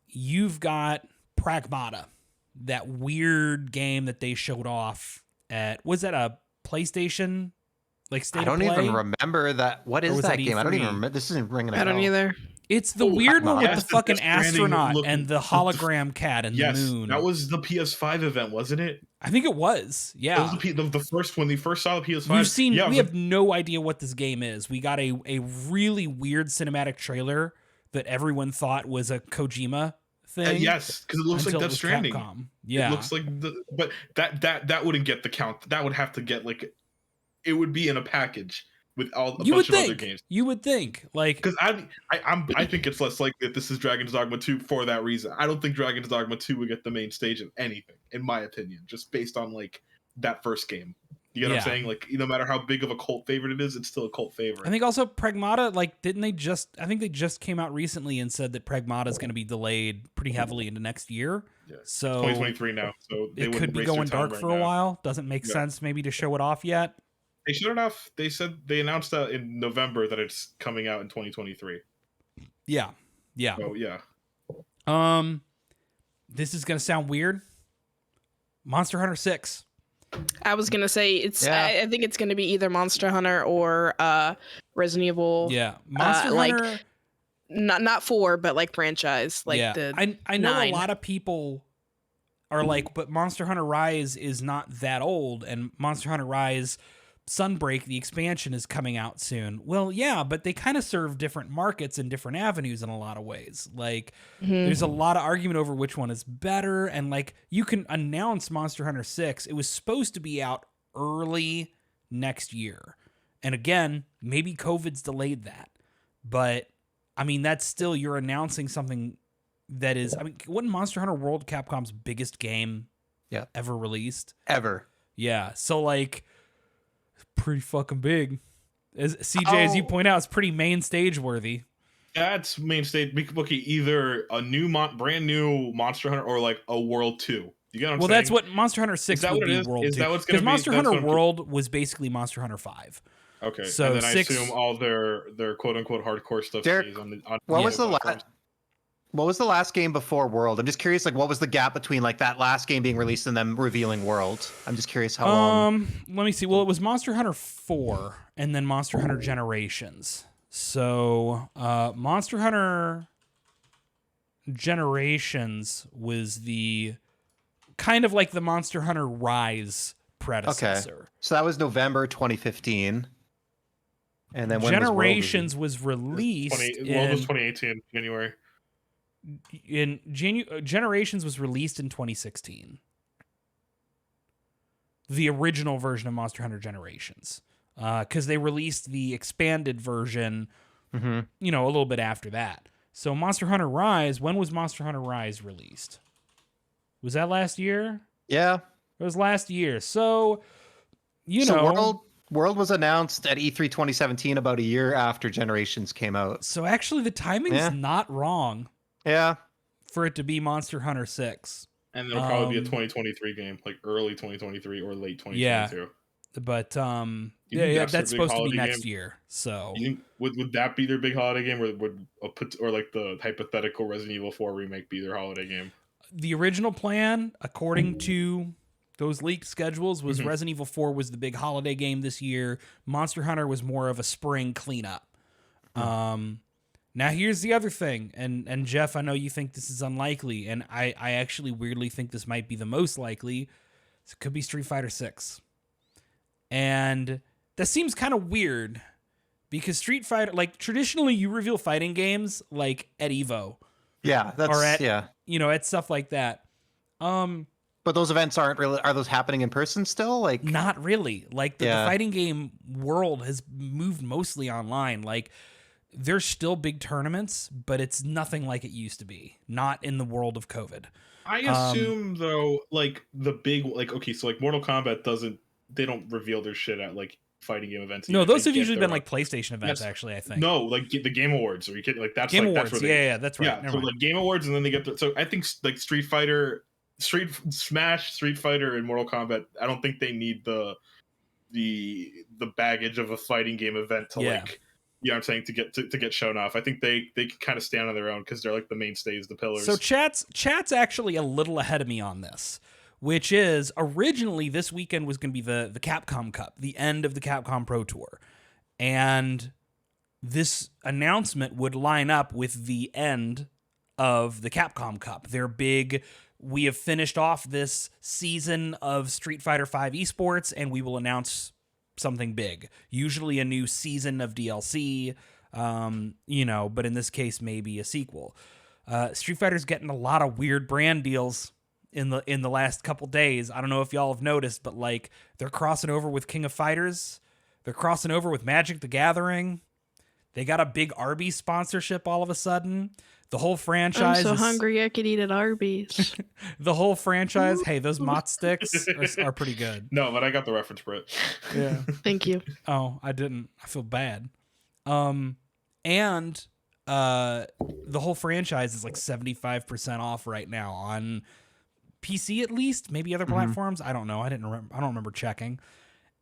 Speaker 1: You've got Pragmata, that weird game that they showed off at, was that a PlayStation like State of Play?
Speaker 2: I don't even remember that. What is that game? I don't even remember. This isn't ringing a bell.
Speaker 4: I don't either.
Speaker 1: It's the
Speaker 2: Oh,
Speaker 1: weird one with
Speaker 3: yes,
Speaker 1: the
Speaker 3: the
Speaker 1: fucking
Speaker 3: Death Stranding
Speaker 1: astronaut
Speaker 3: look-
Speaker 1: and the hologram cat and
Speaker 3: Yes,
Speaker 1: the moon.
Speaker 3: that was the PS5 event, wasn't it?
Speaker 1: I think it was.
Speaker 3: That
Speaker 1: Yeah.
Speaker 3: was the first when we first saw the PS5.
Speaker 1: We have no idea what this game is. We got a really weird cinematic trailer that everyone thought was a Kojima thing.
Speaker 3: yes, because it looks like
Speaker 1: until it
Speaker 3: Death
Speaker 1: was
Speaker 3: Stranding.
Speaker 1: Capcom. Yeah.
Speaker 3: It looks like but that wouldn't get the count. That would have to get like, it would be in a package with a bunch of other games.
Speaker 1: You would think, like,
Speaker 3: Because I think it's less likely that this is Dragon's Dogma 2 for that reason. I don't think Dragon's Dogma 2 would get the main stage of anything, in my opinion, just based on like that first game. You know what I'm saying? Like, no matter how big of a cult favorite it is, it's still a cult favorite.
Speaker 1: I think also Pragmata, like, I think they just came out recently and said that Pragmata is going to be delayed pretty heavily into next year.
Speaker 3: Yeah.
Speaker 1: So
Speaker 3: 2023 now, so they
Speaker 1: it could be going dark for a while. Doesn't make sense maybe to show it off yet.
Speaker 3: They showed it off. They said they announced that in November that it's coming out in 2023.
Speaker 1: Yeah.
Speaker 3: So yeah.
Speaker 1: This is gonna sound weird. Monster Hunter 6.
Speaker 4: I was gonna say it's.
Speaker 2: Yeah.
Speaker 4: I think it's gonna be either Monster Hunter or Resident Evil.
Speaker 1: Yeah, Monster
Speaker 4: like,
Speaker 1: Hunter.
Speaker 4: Not 4, but like franchise. Like
Speaker 1: I know
Speaker 4: 9.
Speaker 1: a lot of people are like, but Monster Hunter Rise is not that old, and Monster Hunter Rise Sunbreak, the expansion, is coming out soon. Well, yeah, but they kind of serve different markets and different avenues in a lot of ways. Like, there's a lot of argument over which one is better, and like, you can announce Monster Hunter 6. It was supposed to be out early next year. And again, maybe COVID's delayed that. But, I mean, that's still, you're announcing something that is, I mean, wasn't Monster Hunter World Capcom's biggest game ever released?
Speaker 2: Ever.
Speaker 1: Yeah, so like, pretty fucking big. As CJ, as you point out, it's pretty main stage worthy.
Speaker 3: That's main stage. Okay, either a brand new Monster Hunter or like a World 2. You get what I'm saying?
Speaker 1: That's what Monster Hunter 6 would be. World 2.
Speaker 3: Is that what's
Speaker 1: Because
Speaker 3: going to be?
Speaker 1: Monster Hunter World was basically Monster Hunter 5.
Speaker 3: Okay,
Speaker 1: so
Speaker 3: and then
Speaker 1: 6,
Speaker 3: I assume all their quote unquote hardcore stuff
Speaker 2: Derek,
Speaker 3: stays on
Speaker 2: what was the last game before World? I'm just curious, like, what was the gap between like that last game being released and them revealing World? I'm just curious how long.
Speaker 1: Let me see. Well, it was Monster Hunter 4 and then Monster Hunter Generations. So, Monster Hunter Generations was the kind of like the Monster Hunter Rise predecessor.
Speaker 2: Okay. So that was November 2015. And then when
Speaker 1: Generations was released
Speaker 3: World was 2018 January.
Speaker 1: Generations was released in 2016. The original version of Monster Hunter Generations. Because they released the expanded version, a little bit after that. So Monster Hunter Rise, when was Monster Hunter Rise released? Was that last year?
Speaker 2: Yeah.
Speaker 1: It was last year. So,
Speaker 2: World was announced at E3 2017, about a year after Generations came out.
Speaker 1: So actually the timing is not wrong.
Speaker 2: Yeah.
Speaker 1: For it to be Monster Hunter 6.
Speaker 3: And it'll probably be a 2023 game, like early 2023 or late 2022.
Speaker 1: Yeah. But that's supposed to be next year. So
Speaker 3: you think, would that be their big holiday game, or like the hypothetical Resident Evil 4 remake be their holiday game?
Speaker 1: The original plan, according to those leaked schedules, was Resident Evil 4 was the big holiday game this year. Monster Hunter was more of a spring cleanup. Now here's the other thing, and Jeff, I know you think this is unlikely, and I actually weirdly think this might be the most likely. So it could be Street Fighter 6. And that seems kind of weird because Street Fighter, like, traditionally you reveal fighting games like at EVO.
Speaker 2: Yeah,
Speaker 1: at stuff like that.
Speaker 2: But those events are those happening in person still? Like,
Speaker 1: not really. Like the fighting game world has moved mostly online. Like, there's still big tournaments, but it's nothing like it used to be. Not in the world of COVID.
Speaker 3: I assume though, like the big, like, okay, so like Mortal Kombat they don't reveal their shit at like fighting game events.
Speaker 1: No, those have usually been like PlayStation events, actually, I think.
Speaker 3: No, like the Game Awards. Are you kidding? Like that's
Speaker 1: Game
Speaker 3: like,
Speaker 1: Awards.
Speaker 3: That's
Speaker 1: where that's right.
Speaker 3: Yeah, so like Game Awards, and then they get so I think like Street Fighter, Smash, Street Fighter, and Mortal Kombat. I don't think they need the baggage of a fighting game event to like. You know what I'm saying, to get shown off. I think they can kind of stand on their own because they're like the mainstays, the pillars.
Speaker 1: So chat's actually a little ahead of me on this, which is originally this weekend was going to be the Capcom Cup, the end of the Capcom Pro Tour. And this announcement would line up with the end of the Capcom Cup. Their big, we have finished off this season of Street Fighter V esports, and we will announce something big. Usually a new season of DLC, but in this case, maybe a sequel. Street Fighter's getting a lot of weird brand deals in the last couple days. I don't know if y'all have noticed, but like they're crossing over with King of Fighters. They're crossing over with Magic the Gathering. They got a big Arby's sponsorship all of a sudden. The whole franchise
Speaker 4: I'm so hungry I could eat at Arby's.
Speaker 1: The whole franchise, hey, those Mott sticks are pretty good.
Speaker 3: No, but I got the reference, Brett.
Speaker 1: Yeah.
Speaker 4: Thank you.
Speaker 1: Oh, I didn't. I feel bad. And the whole franchise is like 75% off right now on PC at least, maybe other platforms. I don't know. I don't remember checking.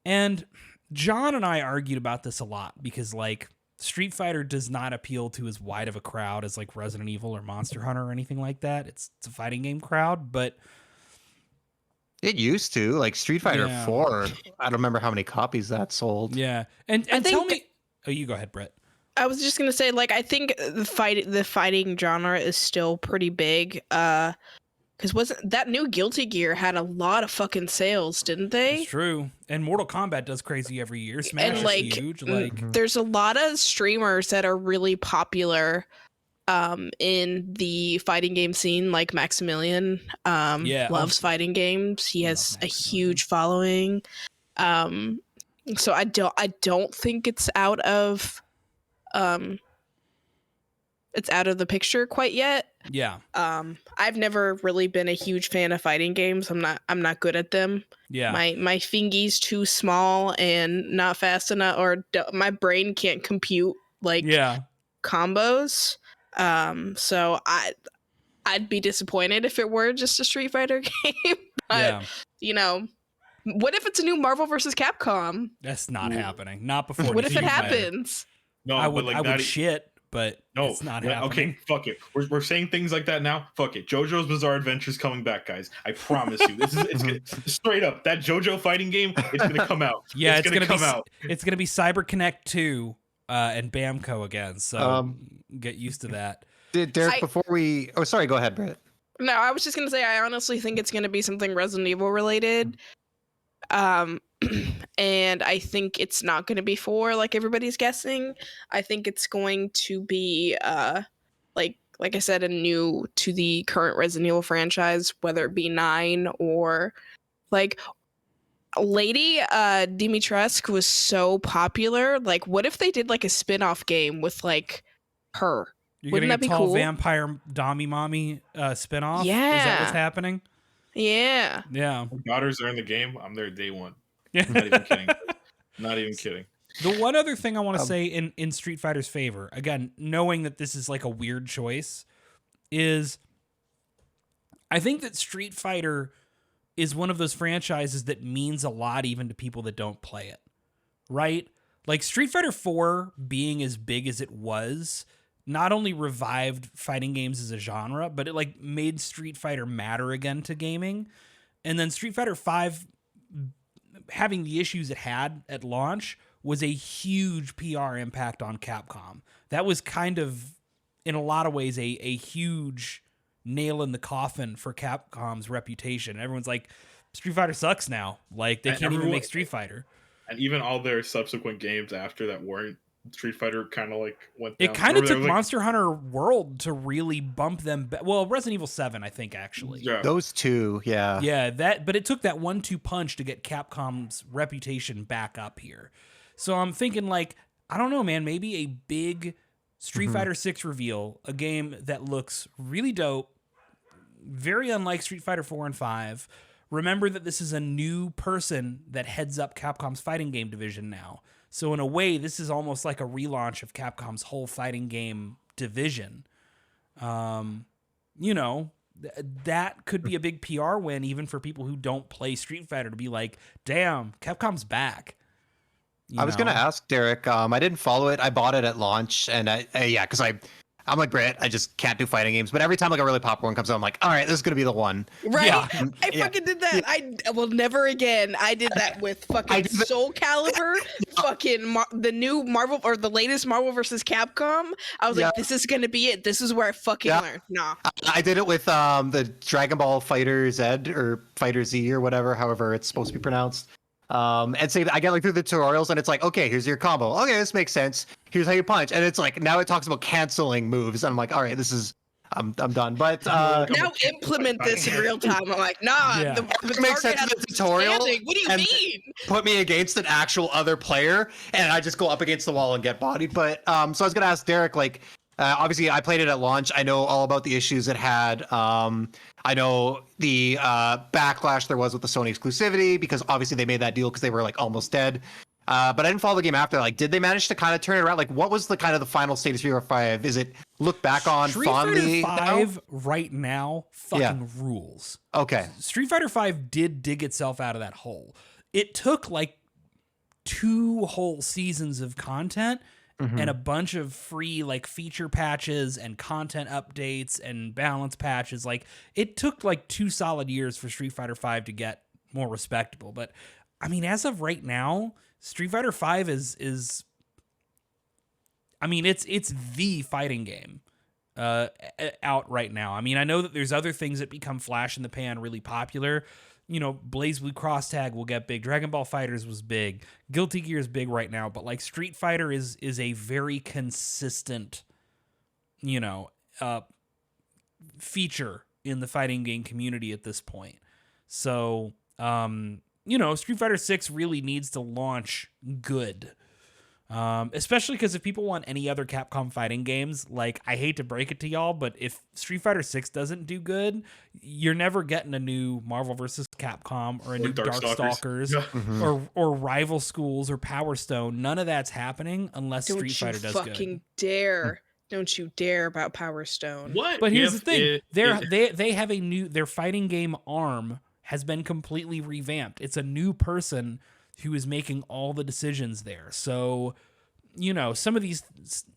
Speaker 1: And John and I argued about this a lot because like Street Fighter does not appeal to as wide of a crowd as like Resident Evil or Monster Hunter or anything like that. It's a fighting game crowd, but
Speaker 2: It used to, like Street Fighter 4. I don't remember how many copies that sold.
Speaker 1: Yeah. And tell me, oh, you go ahead, Brett.
Speaker 4: I was just gonna say, like, I think the fighting genre is still pretty big. Because wasn't that new Guilty Gear had a lot of fucking sales, didn't they?
Speaker 1: It's true. And Mortal Kombat does crazy every year. Smash is
Speaker 4: like,
Speaker 1: huge. Like,
Speaker 4: there's a lot of streamers that are really popular in the fighting game scene, like Maximilian loves fighting games. He has a huge following. So I don't think it's out of the picture quite yet.
Speaker 1: Yeah.
Speaker 4: I've never really been a huge fan of fighting games. I'm not good at them.
Speaker 1: Yeah.
Speaker 4: My fingies too small and not fast enough, or my brain can't compute like combos. So I'd be disappointed if it were just a Street Fighter game. But you know, what if it's a new Marvel versus Capcom?
Speaker 1: That's not happening. Not before.
Speaker 4: What if it happens?
Speaker 3: No,
Speaker 1: I would.
Speaker 3: But like,
Speaker 1: I would shit. But
Speaker 3: no,
Speaker 1: it's not happening.
Speaker 3: Okay, fuck it. We're saying things like that now. Fuck it. JoJo's Bizarre Adventure's coming back, guys. I promise you. It's gonna, straight up, that JoJo fighting game, it's gonna come out.
Speaker 1: Yeah, it's gonna come out. It's gonna be Cyber Connect 2 and Bamco again. So get used to that.
Speaker 2: Derek, before we sorry, go ahead, Brett.
Speaker 4: No, I was just gonna say I honestly think it's gonna be something Resident Evil related. And I think it's not going to be 4 like everybody's guessing. I think it's going to be like I said, a new to the current Resident Evil franchise, whether it be 9 or like Lady Dimitrescu was so popular. Like, what if they did like a spin-off game with like her?
Speaker 1: You're
Speaker 4: Wouldn't that be
Speaker 1: tall
Speaker 4: cool?
Speaker 1: Vampire Dommy Mommy spinoff?
Speaker 4: Yeah.
Speaker 1: Is that what's happening?
Speaker 4: Yeah.
Speaker 1: Yeah.
Speaker 3: My daughters are in the game. I'm there day one.
Speaker 1: Yeah.
Speaker 3: Not even kidding. Not even kidding.
Speaker 1: The one other thing I want to say in Street Fighter's favor, again, knowing that this is like a weird choice, is I think that Street Fighter is one of those franchises that means a lot even to people that don't play it, right? Like Street Fighter 4 being as big as it was not only revived fighting games as a genre, but it like made Street Fighter matter again to gaming. And then Street Fighter 5 having the issues it had at launch was a huge PR impact on Capcom. That was kind of, in a lot of ways, a huge nail in the coffin for Capcom's reputation. Everyone's like, Street Fighter sucks now. Like, they can't even make Street Fighter.
Speaker 3: And even all their subsequent games after that weren't Street Fighter kind of like went down.
Speaker 1: It kind of took Monster Hunter World to really bump them. Well, Resident Evil 7, I think, actually.
Speaker 3: Yeah.
Speaker 2: Those two, yeah.
Speaker 1: Yeah, but it took that 1-2 punch to get Capcom's reputation back up here. So I'm thinking, like, I don't know, man, maybe a big Street Fighter 6 reveal, a game that looks really dope, very unlike Street Fighter 4 and 5. Remember that this is a new person that heads up Capcom's fighting game division now. So in a way, this is almost like a relaunch of Capcom's whole fighting game division. You know, that could be a big PR win even for people who don't play Street Fighter to be like, damn, Capcom's back.
Speaker 2: I was going to ask Derek. I didn't follow it. I bought it at launch, and because I I'm like Brett. I just can't do fighting games. But every time like a really popular one comes out, I'm like, all right, this is gonna be the one.
Speaker 4: Right?
Speaker 1: Yeah.
Speaker 4: I fucking did that. I will never again. I did that with fucking Soul Calibur, fucking the new Marvel or the latest Marvel versus Capcom. I was like, this is gonna be it. This is where I fucking learned. Nah.
Speaker 2: I did it with the Dragon Ball Fighter Z or Fighter Z or whatever, however it's supposed to be pronounced. And say I get like through the tutorials and it's like, okay, here's your combo. Okay, this makes sense. Here's how you punch. And it's like now it talks about canceling moves. And I'm like, all right, this is I'm done. But
Speaker 4: now implement this in real time. I'm like, nah.
Speaker 1: Yeah.
Speaker 4: The
Speaker 2: makes sense in the tutorial.
Speaker 4: What do you mean?
Speaker 2: Put me against an actual other player, and I just go up against the wall and get bodied. But so I was gonna ask Derek, like, obviously I played it at launch. I know all about the issues it had. I know the backlash there was with the Sony exclusivity because obviously they made that deal because they were like almost dead. But I didn't follow the game after. Like, did they manage to kind of turn it around? Like, what was the kind of the final state of Street Fighter 5? Is it look back on
Speaker 1: Street
Speaker 2: fondly?
Speaker 1: Fighter 5 right now fucking rules.
Speaker 2: Okay.
Speaker 1: Street Fighter 5 did dig itself out of that hole. It took like 2 whole seasons of content and a bunch of free like feature patches and content updates and balance patches. Like it took like 2 solid years for Street Fighter 5 to get more respectable. But I mean, as of right now, Street Fighter 5 is I mean, it's the fighting game out right now. I mean, I know that there's other things that become flash in the pan really popular. You know, BlazBlue Cross Tag will get big. Dragon Ball FighterZ was big. Guilty Gear is big right now, but like Street Fighter is a very consistent, you know, feature in the fighting game community at this point. So, you know, Street Fighter 6 really needs to launch good. Especially because if people want any other Capcom fighting games, like, I hate to break it to y'all, but if Street Fighter 6 doesn't do good, you're never getting a new Marvel vs. Capcom or a new Darkstalkers or Rival Schools or Power Stone. None of that's happening unless Street Fighter does good.
Speaker 4: Don't you dare about Power Stone.
Speaker 3: What?
Speaker 1: But here's the thing. They have a new, their fighting game arm has been completely revamped. It's a new person who is making all the decisions there. So, you know, some of these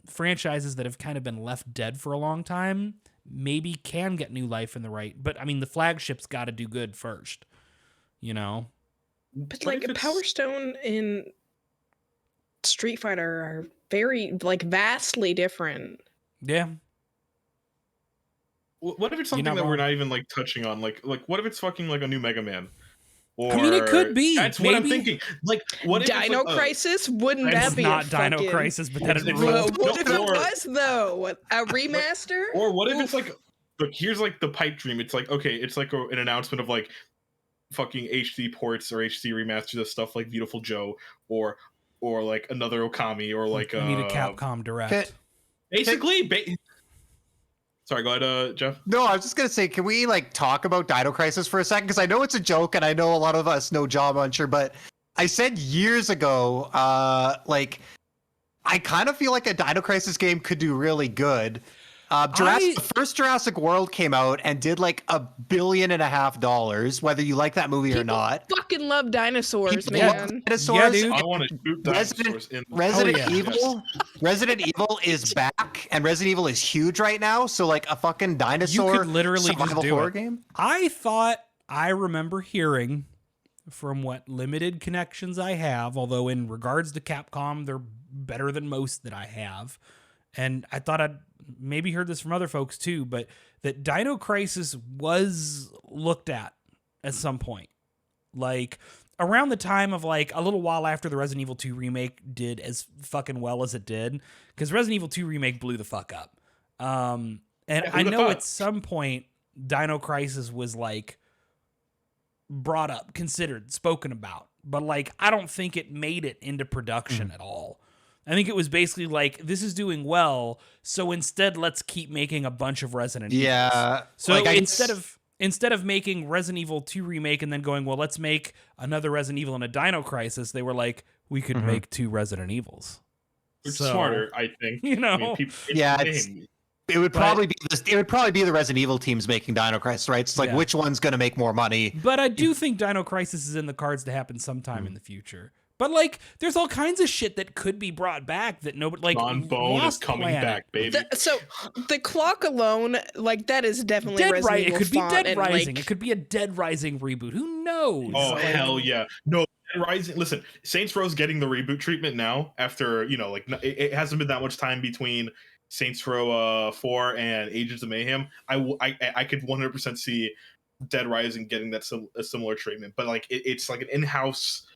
Speaker 1: franchises that have kind of been left dead for a long time maybe can get new life in the right. But I mean, the flagship's got to do good first, you know?
Speaker 4: But like Power Stone and Street Fighter are very, like, vastly different.
Speaker 1: Yeah.
Speaker 3: What if it's something that we're not even like touching on? Like what if it's fucking like a new Mega Man? Or,
Speaker 1: I mean, it could be.
Speaker 3: That's what I'm thinking. Like, what if
Speaker 4: Dino
Speaker 3: it's like,
Speaker 4: Crisis? Wouldn't that be
Speaker 1: not
Speaker 4: a
Speaker 1: Dino
Speaker 4: fucking...
Speaker 1: Crisis, but that
Speaker 3: It's
Speaker 1: rule.
Speaker 4: What if it was though? A remaster?
Speaker 3: Or what if it's like, look, here's like the pipe dream. It's like, okay, it's like an announcement of like fucking HD ports or HD remasters of stuff like Beautiful Joe or like another Okami or like
Speaker 1: We need a Capcom Direct.
Speaker 3: Basically, sorry, go ahead, Jeff.
Speaker 2: No, I was just gonna say, can we like talk about Dino Crisis for a second? Because I know it's a joke, and I know a lot of us know Jaw Muncher, but I said years ago, like, I kind of feel like a Dino Crisis game could do really good. The first Jurassic World came out and did like $1.5 billion, whether you like that movie or not.
Speaker 4: Fucking love dinosaurs,
Speaker 2: People
Speaker 4: man.
Speaker 2: love dinosaurs.
Speaker 1: Yeah, dude.
Speaker 3: I want to shoot dinosaurs in
Speaker 2: Resident Evil is back, and Resident Evil is huge right now. So like a fucking dinosaur
Speaker 1: You could literally just
Speaker 2: survival
Speaker 1: do
Speaker 2: horror
Speaker 1: it.
Speaker 2: game.
Speaker 1: I thought I remember hearing from what limited connections I have, although in regards to Capcom, they're better than most that I have. And I thought I'd maybe heard this from other folks too, but that Dino Crisis was looked at some point. Like around the time of like a little while after the Resident Evil 2 remake did as fucking well as it did, because Resident Evil 2 remake blew the fuck up. And I know at some point Dino Crisis was like brought up, considered, spoken about, but like I don't think it made it into production at all. I think it was basically like, this is doing well, so instead let's keep making a bunch of Resident Evils.
Speaker 2: Yeah.
Speaker 1: So
Speaker 2: like,
Speaker 1: instead of making Resident Evil 2 remake and then going, well, let's make another Resident Evil and a Dino Crisis, they were like, we could make 2 Resident Evils.
Speaker 3: Which is smarter, I think.
Speaker 1: You know,
Speaker 3: I mean,
Speaker 2: it would probably be the Resident Evil teams making Dino Crisis, right? It's like, which one's going to make more money?
Speaker 1: But I do think Dino Crisis is in the cards to happen sometime in the future. But like, there's all kinds of shit that could be brought back that nobody like.
Speaker 3: John Bone is
Speaker 1: Lost
Speaker 3: coming
Speaker 1: Planet.
Speaker 3: back, baby.
Speaker 4: So the clock alone, like that is definitely
Speaker 1: Dead
Speaker 4: Resident
Speaker 1: Rising. It
Speaker 4: Evil
Speaker 1: could be
Speaker 4: font
Speaker 1: Dead
Speaker 4: and,
Speaker 1: Rising.
Speaker 4: like,
Speaker 1: It could be a Dead Rising reboot. Who knows?
Speaker 3: Oh
Speaker 1: Like,
Speaker 3: hell yeah! No, Dead Rising. Listen, Saints Row's getting the reboot treatment now. After like it hasn't been that much time between Saints Row 4 and Agents of Mayhem. I could 100% see Dead Rising getting that a similar treatment, but like it's like an in-house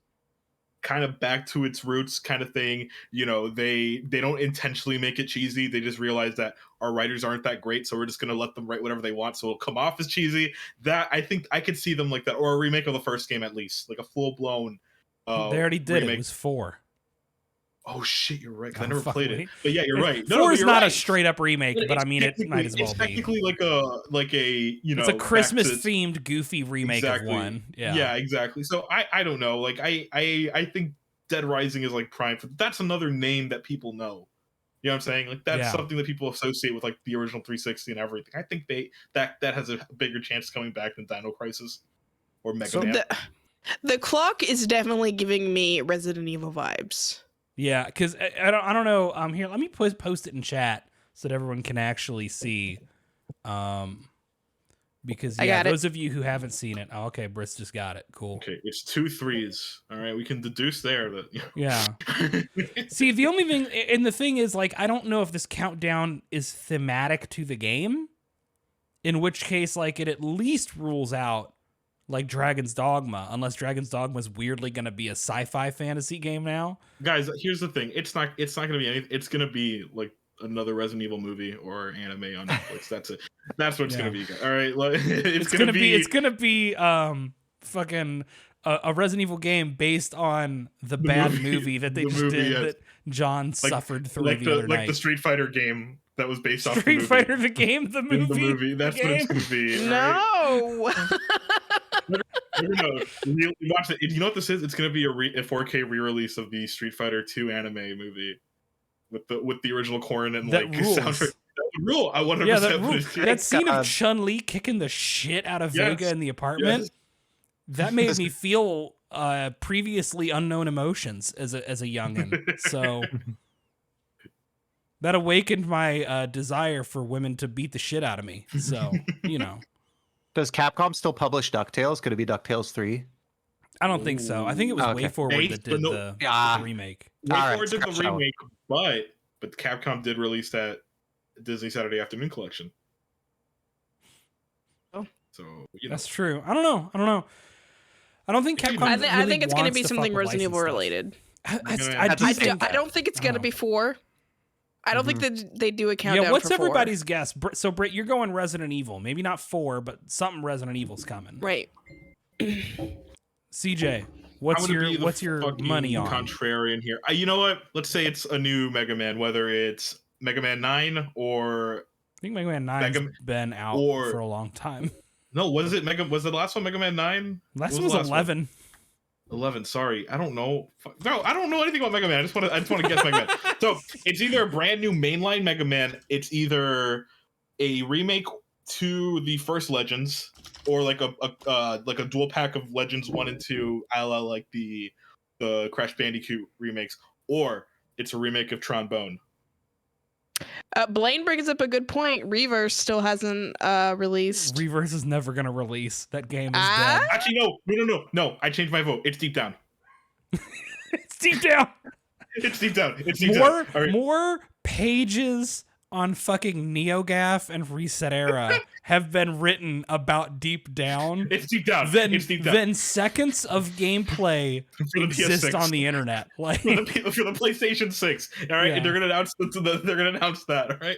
Speaker 3: kind of back to its roots kind of thing. They don't intentionally make it cheesy. They just realize that our writers aren't that great, so we're just gonna let them write whatever they want, so it'll come off as cheesy. That I think I could see them like that, or a remake of the first game, at least like a full-blown
Speaker 1: they already did
Speaker 3: remake.
Speaker 1: it. It was 4.
Speaker 3: Oh shit, you're right. 'Cause I
Speaker 1: Oh,
Speaker 3: never
Speaker 1: fuck
Speaker 3: played
Speaker 1: me.
Speaker 3: it, but yeah, you're right.
Speaker 1: Four is
Speaker 3: you're
Speaker 1: not
Speaker 3: right.
Speaker 1: a straight up remake, but I mean, it might as well
Speaker 3: It's
Speaker 1: be.
Speaker 3: technically like a
Speaker 1: It's a
Speaker 3: back
Speaker 1: Christmas
Speaker 3: to-
Speaker 1: themed, goofy remake
Speaker 3: Exactly.
Speaker 1: of 1. Yeah.
Speaker 3: Yeah, exactly. So I don't know. Like I think Dead Rising is like prime for that's another name that people know. You know what I'm saying? Like that's
Speaker 1: Yeah.
Speaker 3: something that people associate with like the original 360 and everything. I think that has a bigger chance of coming back than Dino Crisis or Mega
Speaker 1: So
Speaker 3: Man.
Speaker 4: the clock is definitely giving me Resident Evil vibes.
Speaker 1: Yeah, because I don't know. Here, let me post it in chat so that everyone can actually see. Because
Speaker 4: I got it.
Speaker 1: those of you who haven't seen it, okay, Britt's just got it. Cool.
Speaker 3: Okay, it's 2 3s. All right, we can deduce there that.
Speaker 1: Yeah. See, the only thing, and the thing is, like, I don't know if this countdown is thematic to the game. In which case, like, it at least rules out like Dragon's Dogma, unless Dragon's Dogma is weirdly going to be a sci-fi fantasy game now.
Speaker 3: Guys, here's the thing. It's not going to be anything. It's going to be like another Resident Evil movie or anime on Netflix. That's it. That's what it's going to be. All right, like, it's going to be
Speaker 1: fucking a Resident Evil game based on the bad movie that they just did that John suffered through the other night.
Speaker 3: Like the Street Fighter game that was based off
Speaker 1: Street Fighter the game, the movie.
Speaker 3: In the movie. That's what it's going to be.
Speaker 4: No.
Speaker 3: No, you watch it. You know what this is? It's going to be a 4K re-release of the Street Fighter 2 anime movie with the original Corrin and
Speaker 1: that
Speaker 3: like
Speaker 1: rules.
Speaker 3: soundtrack. That would rule. I 100%.
Speaker 1: Yeah, that rules. That scene
Speaker 2: God.
Speaker 1: of Chun-Li kicking the shit out of Vega in the apartment.
Speaker 3: Yes.
Speaker 1: That made me feel previously unknown emotions as a youngin. So that awakened my desire for women to beat the shit out of me. So,
Speaker 2: Does Capcom still publish Ducktales? Could it be Ducktales 3?
Speaker 1: I don't think so. I think it was
Speaker 2: Okay.
Speaker 1: WayForward that did the remake.
Speaker 3: WayForward did the
Speaker 2: scratch that one.
Speaker 3: remake, but Capcom did release that Disney Saturday Afternoon collection.
Speaker 4: Oh.
Speaker 3: So
Speaker 1: That's true. I don't know. I don't think Capcom.
Speaker 4: I think it's going to
Speaker 1: wants
Speaker 4: be
Speaker 1: fuck
Speaker 4: something
Speaker 1: with
Speaker 4: Resident Evil
Speaker 1: licensed
Speaker 4: related.
Speaker 1: stuff.
Speaker 4: I don't think it's going to be 4. I don't think that they do a countdown.
Speaker 1: Yeah, what's
Speaker 4: for 4.
Speaker 1: everybody's guess? So, Britt, you're going Resident Evil. Maybe not 4, but something Resident Evil's coming.
Speaker 4: Right.
Speaker 1: CJ, what's your
Speaker 3: fucking
Speaker 1: money on?
Speaker 3: Contrarian here. You know what? Let's say it's a new Mega Man, whether it's Mega Man 9 or
Speaker 1: I think Mega Man 9's been out for a long time.
Speaker 3: no, was the last one Mega Man 9?
Speaker 1: Last
Speaker 3: What
Speaker 1: one was
Speaker 3: the last
Speaker 1: 11.
Speaker 3: One? 11. Sorry, I don't know. No, I don't know anything about Mega Man. I just want to guess Mega Man. So it's either a brand new mainline Mega Man. It's either a remake to the first Legends, or like a dual pack of Legends 1 and 2, a la like the Crash Bandicoot remakes, or it's a remake of Trombone.
Speaker 4: Blaine brings up a good point. Reverse still hasn't released.
Speaker 1: Reverse is never going to release. That game is
Speaker 4: Ah?
Speaker 1: dead.
Speaker 3: Actually, no. I changed my vote. It's Deep Down.
Speaker 1: It's deep down.
Speaker 3: It's Deep Down. It's Deep Down. All right.
Speaker 1: More pages on fucking NeoGAF and Reset Era have been written about Deep Down
Speaker 3: It's Deep Down.
Speaker 1: than
Speaker 3: It's Deep Down.
Speaker 1: seconds of gameplay
Speaker 3: For the
Speaker 1: exist
Speaker 3: PS6.
Speaker 1: on the internet. Like,
Speaker 3: for the PlayStation 6. All right,
Speaker 1: Yeah.
Speaker 3: and they're gonna announce that. All right,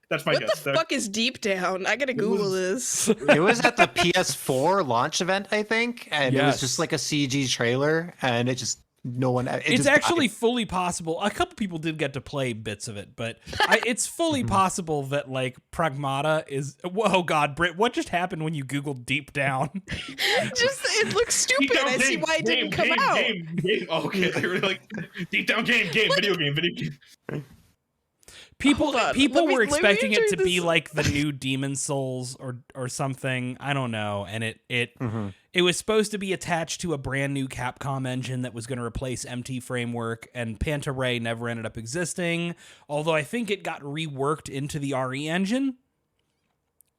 Speaker 3: that's my
Speaker 4: What
Speaker 3: guess.
Speaker 4: the fuck is Deep Down? I gotta Google this.
Speaker 2: It was at the PS4 launch event, I think, and it was
Speaker 1: Yes.
Speaker 2: just like a CG trailer, and it just no one. It
Speaker 1: it's
Speaker 2: just
Speaker 1: actually
Speaker 2: died.
Speaker 1: fully possible. A couple people did get to play bits of it, but it's fully possible that like Pragmata is. Whoa, God, Britt, what just happened when you Googled Deep Down?
Speaker 4: Just it looks stupid. I see why it didn't come out.
Speaker 3: Game. Oh, okay, they were like Deep Down game, video game.
Speaker 1: People
Speaker 4: Hold on.
Speaker 1: people
Speaker 4: Let me
Speaker 1: were expecting it
Speaker 4: enter
Speaker 1: to be
Speaker 4: this.
Speaker 1: like the new Demon Souls or something. I don't know, and it It was supposed to be attached to a brand new Capcom engine that was going to replace MT Framework, and Panta Ray never ended up existing, although I think it got reworked into the RE engine.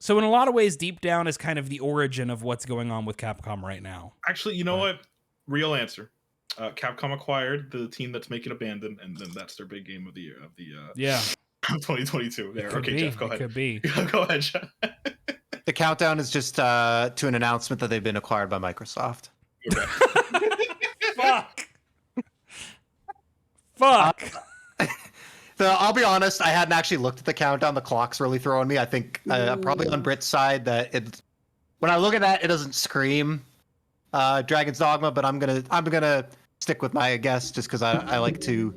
Speaker 1: So in a lot of ways, Deep Down is kind of the origin of what's going on with Capcom right now.
Speaker 3: Actually, you know what? Real answer. Capcom acquired the team that's making Abandon, and then that's their big game of the year of the 2022. There, okay, Jeff, go ahead.
Speaker 1: Could be.
Speaker 3: Go ahead, Jeff.
Speaker 2: The countdown is just to an announcement that they've been acquired by Microsoft.
Speaker 3: Okay.
Speaker 1: Fuck. Fuck.
Speaker 2: So I'll be honest, I hadn't actually looked at the countdown. The clock's really throwing me. I think probably on Brit's side that when I look at that, it doesn't scream Dragon's Dogma, but I'm gonna stick with my guess just because I like to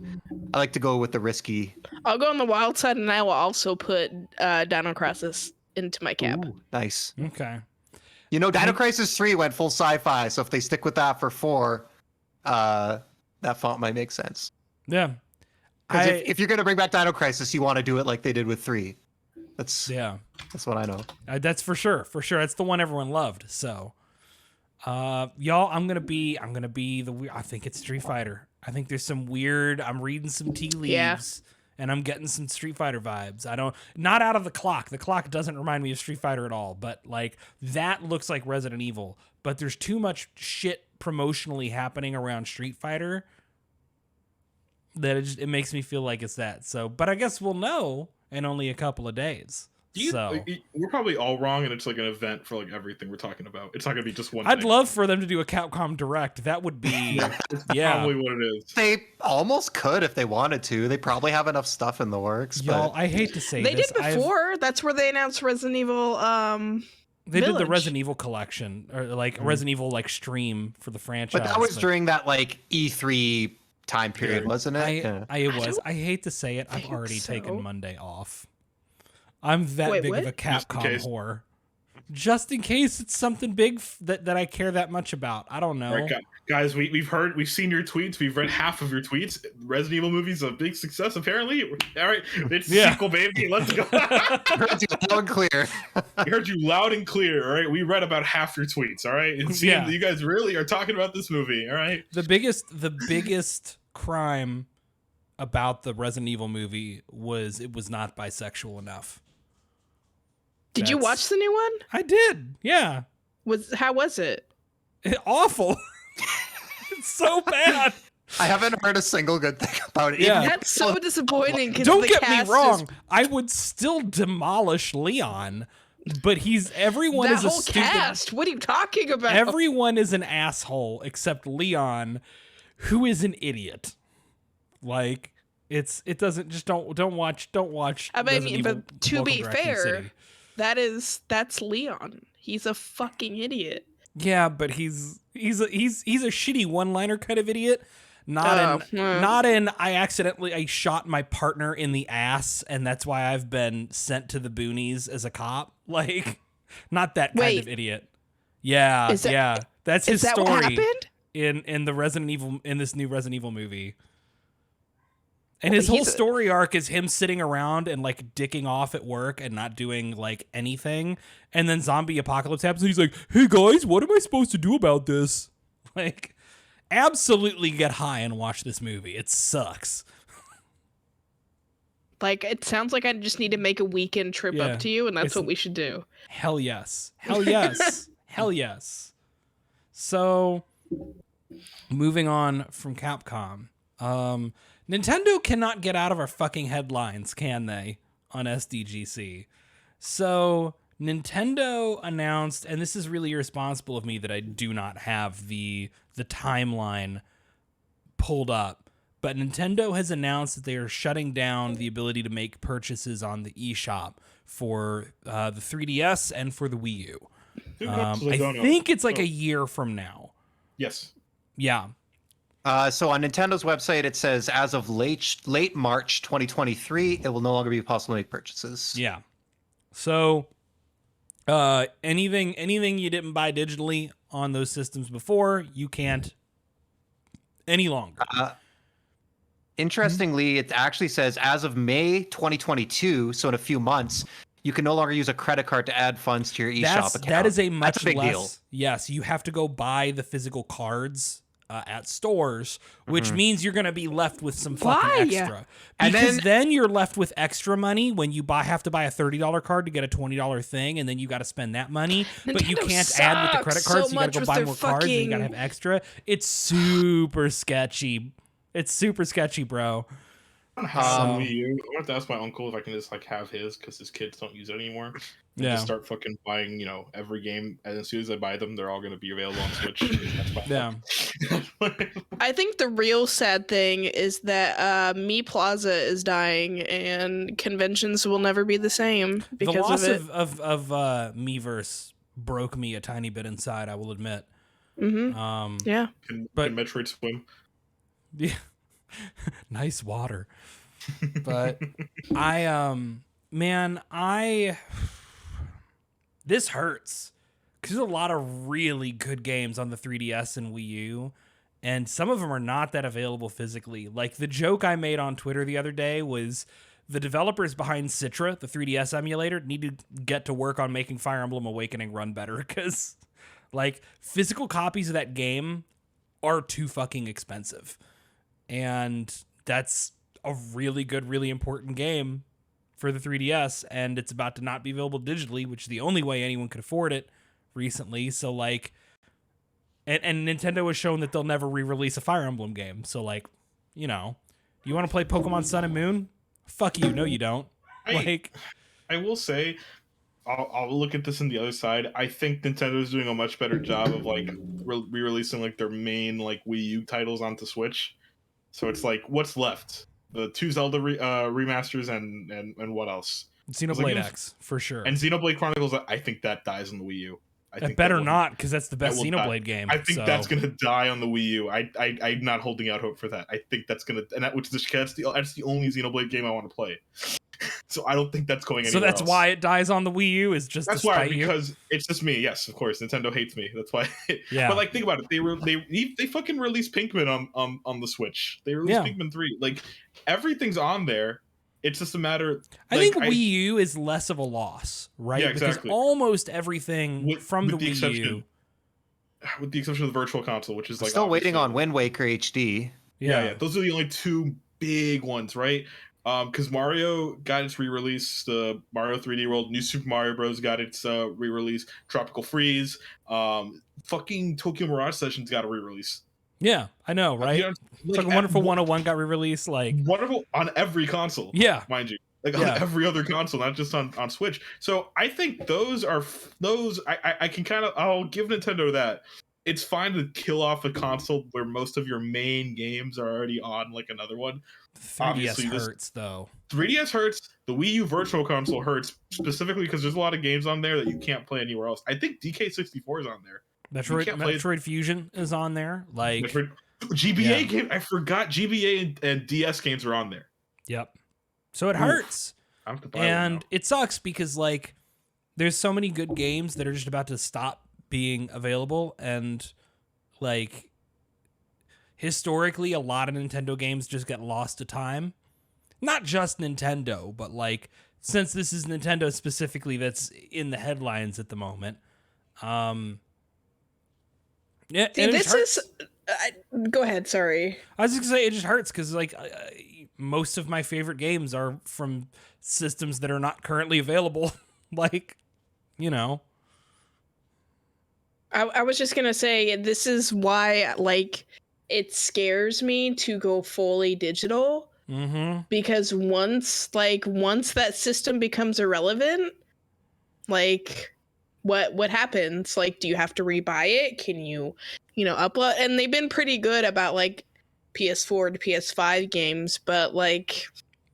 Speaker 2: go with the risky.
Speaker 4: I'll go on the wild side, and I will also put Dino Crisis into my cap.
Speaker 2: Ooh, nice.
Speaker 1: Okay.
Speaker 2: You know, Dino Crisis 3 went full sci-fi, so if they stick with that for 4, that font might make sense.
Speaker 1: Yeah.
Speaker 2: Because if you're going to bring back Dino Crisis, you want to do it like they did with 3. That's what I know.
Speaker 1: That's for sure. For sure. It's the one everyone loved. So, y'all, I'm going to be I think it's Street Fighter. I think there's some weird, I'm reading some tea leaves and I'm getting some Street Fighter vibes. Not out of the clock. The clock doesn't remind me of Street Fighter at all, but like that looks like Resident Evil, but there's too much shit promotionally happening around Street Fighter that it makes me feel like it's that. So, but I guess we'll know in only a couple of days.
Speaker 3: We're probably all wrong, and it's like an event for like everything we're talking about. It's not gonna be just one.
Speaker 1: I'd
Speaker 3: thing.
Speaker 1: love for them to do a Capcom Direct. That would be
Speaker 3: probably what it is.
Speaker 2: They almost could if they wanted to. They probably have enough stuff in the works.
Speaker 1: Y'all,
Speaker 2: but
Speaker 1: I hate to say
Speaker 4: they
Speaker 1: this.
Speaker 4: did before. That's where they announced Resident Evil.
Speaker 1: They did the
Speaker 4: Village.
Speaker 1: Resident Evil collection, or like Resident Evil like stream for the franchise.
Speaker 2: But that was during that like E3 time period, wasn't it?
Speaker 1: I hate to say it. I've already taken Monday off. I'm that big of a Capcom whore. Just in case it's something big that I care that much about. I don't know.
Speaker 3: Right, guys, we've seen your tweets. We've read half of your tweets. Resident Evil movie's a big success, apparently. All right, it's sequel, baby. Let's go.
Speaker 2: Heard you loud and clear.
Speaker 3: We heard you loud and clear. All right, we read about half your tweets. All right, and seeing you guys really are talking about this movie. All right.
Speaker 1: The biggest crime about the Resident Evil movie was it was not bisexual enough.
Speaker 4: Did you watch the new one?
Speaker 1: I did. Yeah.
Speaker 4: How was it?
Speaker 1: Awful. It's so bad.
Speaker 2: I haven't heard a single good thing about it.
Speaker 1: Yeah.
Speaker 4: That's so disappointing.
Speaker 1: Don't get me wrong. I would still demolish Leon, but everyone is a stupid
Speaker 4: cast. What are you talking about?
Speaker 1: Everyone is an asshole except Leon, who is an idiot. Like it doesn't just don't watch. I mean,
Speaker 4: but to be fair,
Speaker 1: City.
Speaker 4: that's Leon. He's a fucking idiot.
Speaker 1: Yeah, but he's a shitty one-liner kind of idiot. Not in I shot my partner in the ass and that's why I've been sent to the boonies as a cop. Like, not that kind of idiot. Yeah, that's his story.
Speaker 4: What happened?
Speaker 1: In this new Resident Evil movie. And his whole story arc is him sitting around and like dicking off at work and not doing like anything. And then zombie apocalypse happens and he's like, "Hey guys, what am I supposed to do about this?" Like, absolutely get high and watch this movie. It sucks.
Speaker 4: Like, it sounds like I just need to make a weekend trip up to you, and that's what we should do.
Speaker 1: Hell yes. Hell yes. Hell yes. So, moving on from Capcom. Nintendo cannot get out of our fucking headlines, can they, on SDGC? So, Nintendo announced, and this is really irresponsible of me that I do not have the timeline pulled up, but Nintendo has announced that they are shutting down the ability to make purchases on the eShop for the 3DS and for the Wii U. I think it's like a year from now.
Speaker 3: Yes.
Speaker 1: Yeah.
Speaker 2: So on Nintendo's website, it says as of late March 2023, it will no longer be possible to make purchases.
Speaker 1: Yeah. So anything you didn't buy digitally on those systems before, you can't any longer.
Speaker 2: Interestingly, it actually says as of May 2022, so in a few months, you can no longer use a credit card to add funds to your eShop account.
Speaker 1: That is a much
Speaker 2: big
Speaker 1: less
Speaker 2: deal.
Speaker 1: Yes, you have to go buy the physical cards at stores, which means you're going to be left with some fucking
Speaker 4: Why?
Speaker 1: extra.
Speaker 2: And
Speaker 1: Because then you're left with extra money when you have to buy a $30 card to get a $20 thing, and then you got to spend that money, but you
Speaker 4: Nintendo
Speaker 1: can't add with the credit
Speaker 4: sucks
Speaker 1: card,
Speaker 4: so
Speaker 1: so you got
Speaker 4: much
Speaker 1: to go
Speaker 4: with
Speaker 1: buy
Speaker 4: their
Speaker 1: more cards, and you got to have
Speaker 4: fucking-
Speaker 1: extra. It's super sketchy. It's super sketchy, bro.
Speaker 3: I don't have a Wii U. I want to ask my uncle if I can just like have his because his kids don't use it anymore. And just start fucking buying, every game. And as soon as I buy them, they're all going to be available on Switch. That's my
Speaker 4: I think the real sad thing is that Me Plaza is dying, and conventions will never be the same because
Speaker 1: The loss
Speaker 4: of it.
Speaker 1: of Miiverse broke me a tiny bit inside, I will admit.
Speaker 4: Yeah.
Speaker 3: Can
Speaker 1: But-
Speaker 3: Metroid Swim?
Speaker 1: Yeah. Nice water. But this hurts because there's a lot of really good games on the 3DS and Wii U, and some of them are not that available physically. Like the joke I made on Twitter the other day was the developers behind Citra, the 3DS emulator, need to get to work on making Fire Emblem Awakening run better, because like physical copies of that game are too fucking expensive. And that's a really good, really important game for the 3DS, and it's about to not be available digitally, which is the only way anyone could afford it recently. So like, and Nintendo has shown that they'll never re-release a Fire Emblem game. So like, you want to play Pokemon Sun and Moon? Fuck you. No, you don't.
Speaker 3: I will say, I'll look at this on the other side. I think Nintendo is doing a much better job of like re-releasing like their main like Wii U titles onto Switch. So it's like, what's left? The 2 Zelda remasters and what else?
Speaker 1: Xenoblade X, for sure.
Speaker 3: And Xenoblade Chronicles, I think that dies on the Wii U. I think
Speaker 1: It better not, because that's the best Xenoblade game.
Speaker 3: I think that's gonna die on the Wii U. I'm not holding out hope for that. I think that's gonna, and that's the only Xenoblade game I want to play. So I don't think that's going anywhere.
Speaker 1: So that's
Speaker 3: else.
Speaker 1: why it dies on the Wii U, is just
Speaker 3: That's
Speaker 1: to
Speaker 3: why,
Speaker 1: spite you?
Speaker 3: because it's just me. Yes, of course, Nintendo hates me. That's why.
Speaker 1: Yeah.
Speaker 3: But like, think about it. They fucking released Pinkman on the Switch. They released Pinkman 3. Like, everything's on there. It's just a matter.
Speaker 1: I think Wii U is less of a loss, right?
Speaker 3: Yeah, exactly.
Speaker 1: Because almost everything from the Wii U,
Speaker 3: with the exception of the Virtual Console, which is like
Speaker 2: Still waiting on Wind Waker HD.
Speaker 3: Yeah. Those are the only 2 big ones, right? Because Mario got its re-release, the Mario 3D World, New Super Mario Bros. Got its re-release, Tropical Freeze, fucking Tokyo Mirage Sessions got a re-release.
Speaker 1: Yeah, I know, right? Fucking Wonderful 101 got re-released, like
Speaker 3: Wonderful on every console.
Speaker 1: Yeah,
Speaker 3: mind you, like on every other console, not just on Switch. So I think those I can kind of, I'll give Nintendo that. It's fine to kill off a console where most of your main games are already on like another one.
Speaker 1: 3DS hurts though.
Speaker 3: 3DS hurts. The Wii U Virtual Console hurts specifically because there's a lot of games on there that you can't play anywhere else. I think DK64 is on there.
Speaker 1: Metroid Fusion is on there. Like
Speaker 3: GBA game. I forgot GBA and DS games are on there.
Speaker 1: Yep. So it hurts.
Speaker 3: I have to buy
Speaker 1: and it sucks because like there's so many good games that are just about to stop being available, and like historically a lot of Nintendo games just get lost to time. Not just Nintendo, but like since this is Nintendo specifically that's in the headlines at the moment. Yeah,
Speaker 4: See, this is go ahead, sorry.
Speaker 1: I was just gonna say it just hurts because like most of my favorite games are from systems that are not currently available. Like,
Speaker 4: I was just gonna say, this is why like it scares me to go fully digital. Because once that system becomes irrelevant, like what happens? Like, do you have to rebuy it? Can you upload? And they've been pretty good about like PS4 to PS5 games, but like,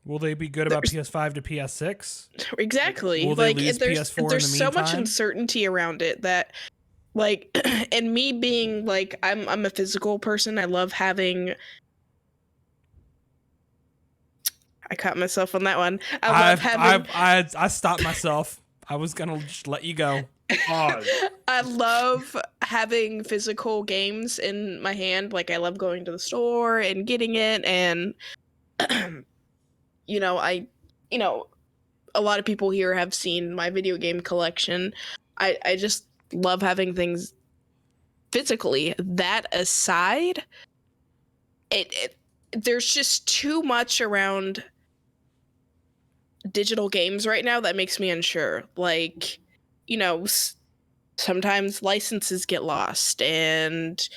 Speaker 1: will they be good about PS5 to PS6?
Speaker 4: Exactly.
Speaker 1: Will they lose PS4
Speaker 4: there's
Speaker 1: in the
Speaker 4: so much
Speaker 1: meantime?
Speaker 4: uncertainty around it that like, and me being like, I'm a physical person. I love having. I caught myself on that one.
Speaker 1: I stopped myself. I was gonna just let you go.
Speaker 4: I love having physical games in my hand. Like, I love going to the store and getting it, and a lot of people here have seen my video game collection. I just love having things physically. That aside, it there's just too much around digital games right now that makes me unsure. Like, you know, sometimes licenses get lost, and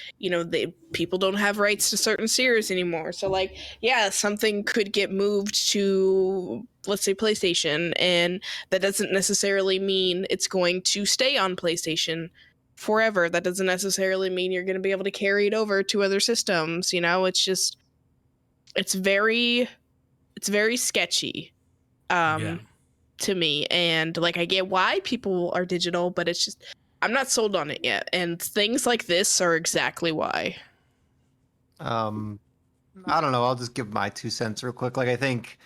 Speaker 4: people don't have rights to certain series anymore. So like, yeah, something could get moved to, let's say, PlayStation, and that doesn't necessarily mean it's going to stay on PlayStation forever. That doesn't necessarily mean you're going to be able to carry it over to other systems. It's just it's very sketchy
Speaker 1: Yeah.
Speaker 4: to me. And like, I get why people are digital, but it's just, I'm not sold on it yet. And things like this are exactly why.
Speaker 2: I don't know. I'll just give my 2 cents real quick. Like, I think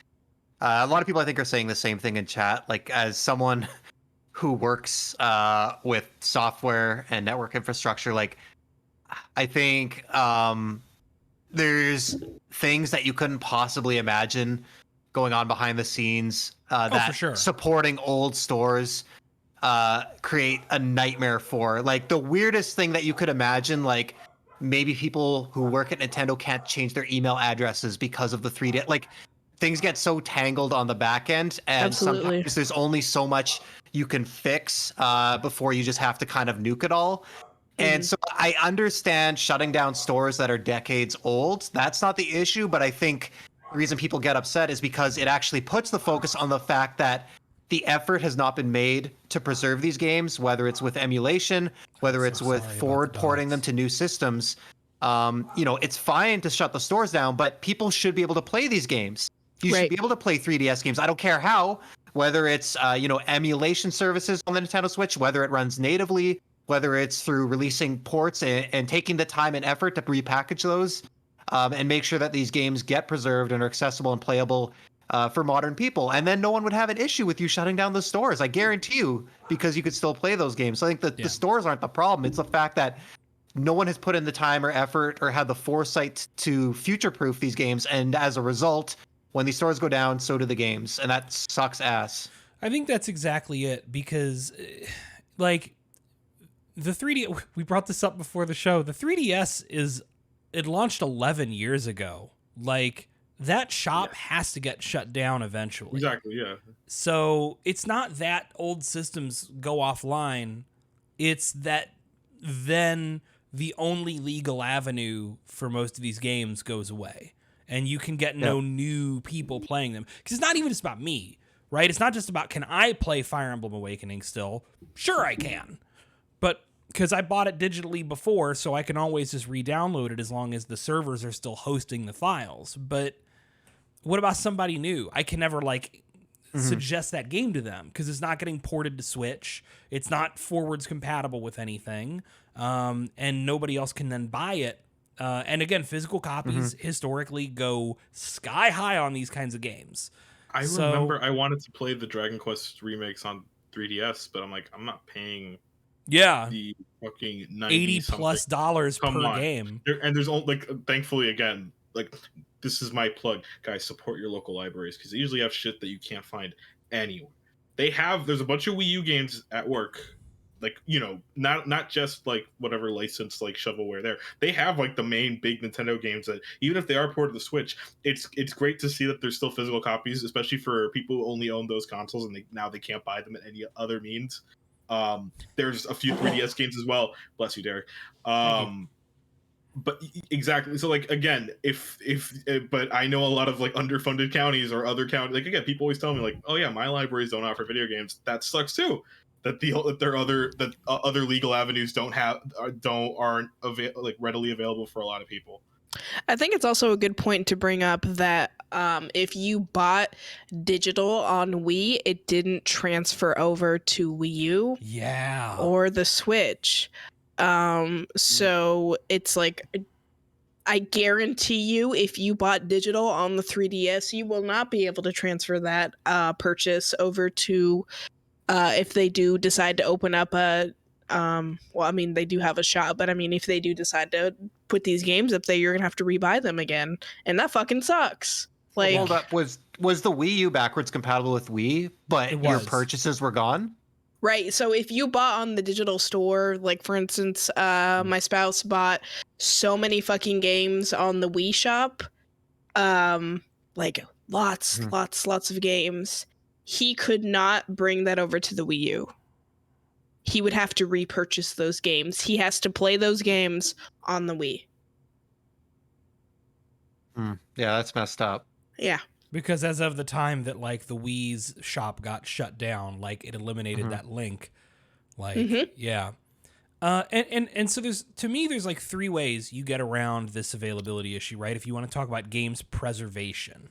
Speaker 2: a lot of people, I think, are saying the same thing in chat. Like, as someone who works with software and network infrastructure, like, I think there's things that you couldn't possibly imagine going on behind the scenes that
Speaker 1: for sure.
Speaker 2: supporting old stores create a nightmare for. Like, the weirdest thing that you could imagine, like, maybe people who work at Nintendo can't change their email addresses because of the 3D. Like, things get so tangled on the back end, and
Speaker 4: Absolutely.
Speaker 2: sometimes there's only so much you can fix before you just have to kind of nuke it all. And so I understand shutting down stores that are decades old. That's not the issue, but I think the reason people get upset is because it actually puts the focus on the fact that the effort has not been made to preserve these games, whether it's with emulation, whether it's with forward porting them to new systems. It's fine to shut the stores down, but people should be able to play these games. You should be able to play 3DS games. I don't care how, whether it's emulation services on the Nintendo Switch, whether it runs natively, whether it's through releasing ports and taking the time and effort to repackage those and make sure that these games get preserved and are accessible and playable for modern people. And then no one would have an issue with you shutting down the stores, I guarantee you, because you could still play those games. So I think that the stores aren't the problem. It's the fact that no one has put in the time or effort or had the foresight to future-proof these games. And as a result, when these stores go down, so do the games. And that sucks ass.
Speaker 1: I think that's exactly it, because like the 3D, we brought this up before the show. The 3DS it launched 11 years ago. Like, that shop has to get shut down eventually.
Speaker 3: Exactly, yeah.
Speaker 1: So it's not that old systems go offline. It's that then the only legal avenue for most of these games goes away. And you can get no new people playing them. Because it's not even just about me, right? It's not just about, can I play Fire Emblem Awakening still? Sure I can. But because I bought it digitally before, so I can always just re-download it as long as the servers are still hosting the files. But what about somebody new? I can never suggest that game to them because it's not getting ported to Switch. It's not forwards compatible with anything, and nobody else can then buy it. And again, physical copies historically go sky high on these kinds of games.
Speaker 3: I remember I wanted to play the Dragon Quest remakes on 3DS, but I'm like, I'm not paying the fucking
Speaker 1: $80+ per game.
Speaker 3: And there's only thankfully again, this is my plug, guys, support your local libraries because they usually have shit that you can't find anywhere. There's a bunch of Wii U games at work, not just whatever licensed shovelware there. They have the main big Nintendo games that even if they are ported to the Switch, it's great to see that there's still physical copies, especially for people who only own those consoles and now they can't buy them at any other means. There's a few 3DS games as well. Bless you, Derek. But exactly. So again, but I know a lot of underfunded counties or other counties. Again, people always tell me oh yeah, my libraries don't offer video games. That sucks too. That other legal avenues aren't readily available for a lot of people.
Speaker 4: I think it's also a good point to bring up that if you bought digital on Wii, it didn't transfer over to Wii U or the Switch. So it's I guarantee you, if you bought digital on the 3DS, you will not be able to transfer that purchase over to if they do decide to open up a they do have a shop, but if they do decide to put these games up there, you're gonna have to rebuy them again, and that fucking sucks. Like,
Speaker 2: Hold up, was the Wii U backwards compatible with Wii, but
Speaker 1: It
Speaker 2: your
Speaker 1: was.
Speaker 2: purchases were gone?
Speaker 4: right. So if you bought on the digital store, like for instance, my spouse bought so many fucking games on the Wii shop, like lots of games. He could not bring that over to the Wii U. He would have to repurchase those games. He has to play those games on the Wii.
Speaker 2: Yeah, that's messed up.
Speaker 4: Yeah.
Speaker 1: Because as of the time that like the Wii's shop got shut down, like it eliminated that link. Like, yeah. And so there's like three ways you get around this availability issue, right? If you want to talk about games preservation.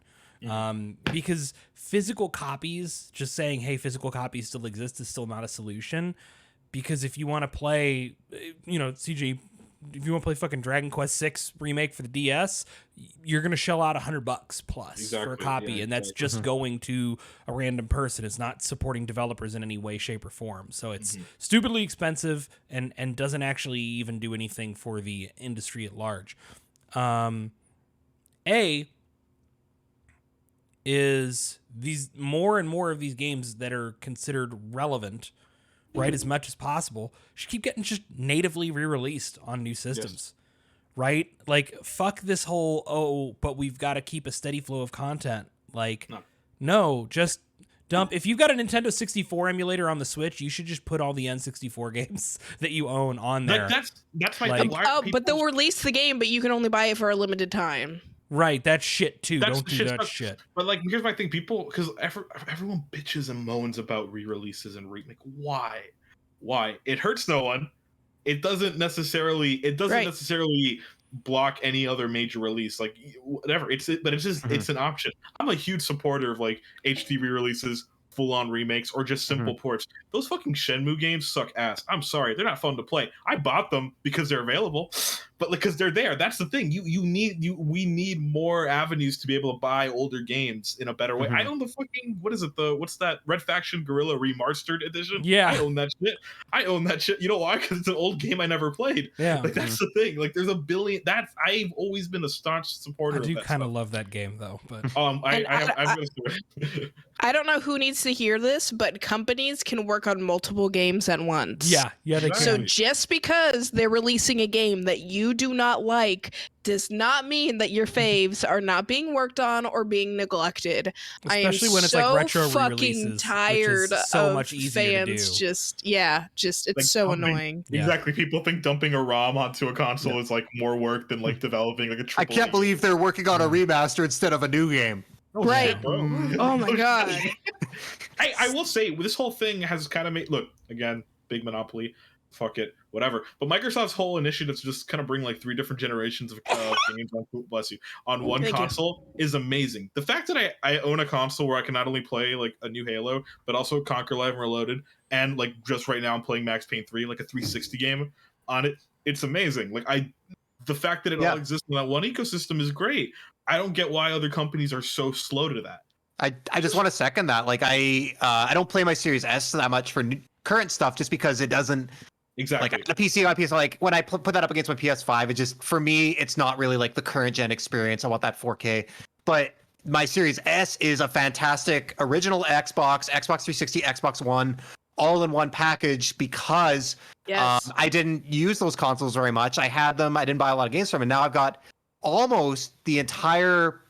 Speaker 1: Because physical copies, just saying, hey, physical copies still exist is still not a solution. Because if you want to play, CG, if you want to play fucking Dragon Quest VI remake for the DS, you're going to shell out $100 plus for a copy. And that's just going to a random person. It's not supporting developers in any way, shape, or form. So it's stupidly expensive and doesn't actually even do anything for the industry at large. Is these more and more of these games that are considered relevant, right, as much as possible, should keep getting just natively re-released on new systems, right? Like, fuck this whole, but we've got to keep a steady flow of content. Like, no, just dump. If you've got a Nintendo 64 emulator on the Switch, you should just put all the N64 games that you own on there.
Speaker 3: That's my
Speaker 1: Like,
Speaker 3: thing.
Speaker 4: But they'll release the game, but you can only buy it for a limited time.
Speaker 1: Right, that's shit too.
Speaker 3: That's
Speaker 1: Don't do that shit.
Speaker 3: But like, here's my thing: people, because everyone bitches and moans about re-releases and remake. Why? It hurts no one. It doesn't necessarily block any other major release. Like whatever. It's an option. I'm a huge supporter of like HD re-releases, full-on remakes, or just simple ports. Those fucking Shenmue games suck ass. I'm sorry, they're not fun to play. I bought them because they're available, but because they're there. That's the thing. We need more avenues to be able to buy older games in a better way. I own the fucking what's that Red Faction Guerrilla Remastered Edition?
Speaker 1: Yeah,
Speaker 3: I own that shit. You know why? Because it's an old game I never played.
Speaker 1: Yeah,
Speaker 3: like that's the thing. Like there's a billion. I've always been a staunch supporter.
Speaker 1: I do
Speaker 3: kind
Speaker 1: of love that game though, but
Speaker 4: I don't know who needs to hear this, but companies can work on multiple games at once.
Speaker 1: Yeah, they can.
Speaker 4: So just because they're releasing a game that you do not like does not mean that your faves are not being worked on or being neglected.
Speaker 1: Especially when it's
Speaker 4: so
Speaker 1: like retro
Speaker 4: fucking
Speaker 1: re-releases,
Speaker 4: tired
Speaker 1: which is so
Speaker 4: of
Speaker 1: much easier
Speaker 4: fans.
Speaker 1: to do.
Speaker 4: It's
Speaker 3: like
Speaker 4: so annoying.
Speaker 3: Exactly. People think dumping a ROM onto a console is like more work than like developing like a triple.
Speaker 2: I can't believe they're working on a remaster instead of a new game.
Speaker 4: Right. Oh my god.
Speaker 3: I will say this whole thing has kind of made again, big monopoly, fuck it, whatever. But Microsoft's whole initiative to just kind of bring like 3 different generations of games on one console is amazing. The fact that I own a console where I can not only play like a new Halo, but also Conquer Live and Reloaded, and like just right now I'm playing Max Payne 3, like a 360 game on it. It's amazing. The fact that it all exists in that one ecosystem is great. I don't get why other companies are so slow to that.
Speaker 2: I just want to second that. Like I don't play my Series S that much for current stuff just because it doesn't
Speaker 3: exactly
Speaker 2: like the PC. Like when I put that up against my PS5, it just for me it's not really like the current gen experience. I want that 4K. But my Series S is a fantastic original Xbox 360, Xbox One, all in one package because I didn't use those consoles very much. I had them. I didn't buy a lot of games from them. And now I've got almost the entire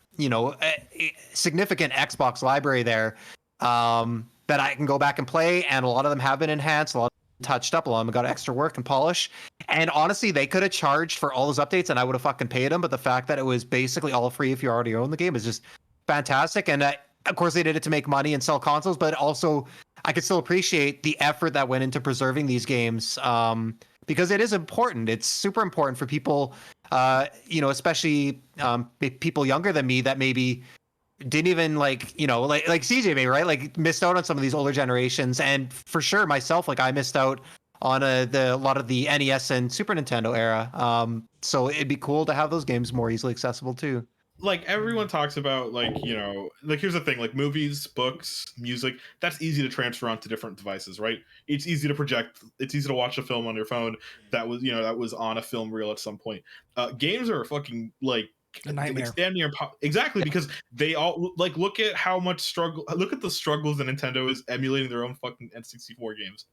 Speaker 2: significant Xbox library there that I can go back and play, and a lot of them have been enhanced, a lot of them touched up, a lot of them got extra work and polish. And honestly, they could have charged for all those updates, and I would have fucking paid them. But the fact that it was basically all free if you already own the game is just fantastic. And of course, they did it to make money and sell consoles, but also I could still appreciate the effort that went into preserving these games because it is important. It's super important for people. Especially people younger than me that maybe didn't even like CJ maybe, right? Like missed out on some of these older generations. And for sure myself, like I missed out on a lot of the NES and Super Nintendo era. So it'd be cool to have those games more easily accessible too.
Speaker 3: Like everyone talks about here's the thing, like movies, books, music, that's easy to transfer onto different devices, right? It's easy to project, it's easy to watch a film on your phone that was on a film reel at some point. Games are fucking like
Speaker 1: A nightmare.
Speaker 3: damn near exactly, because they all like look at how much struggle. Look at the struggles that Nintendo is emulating their own fucking N64 games.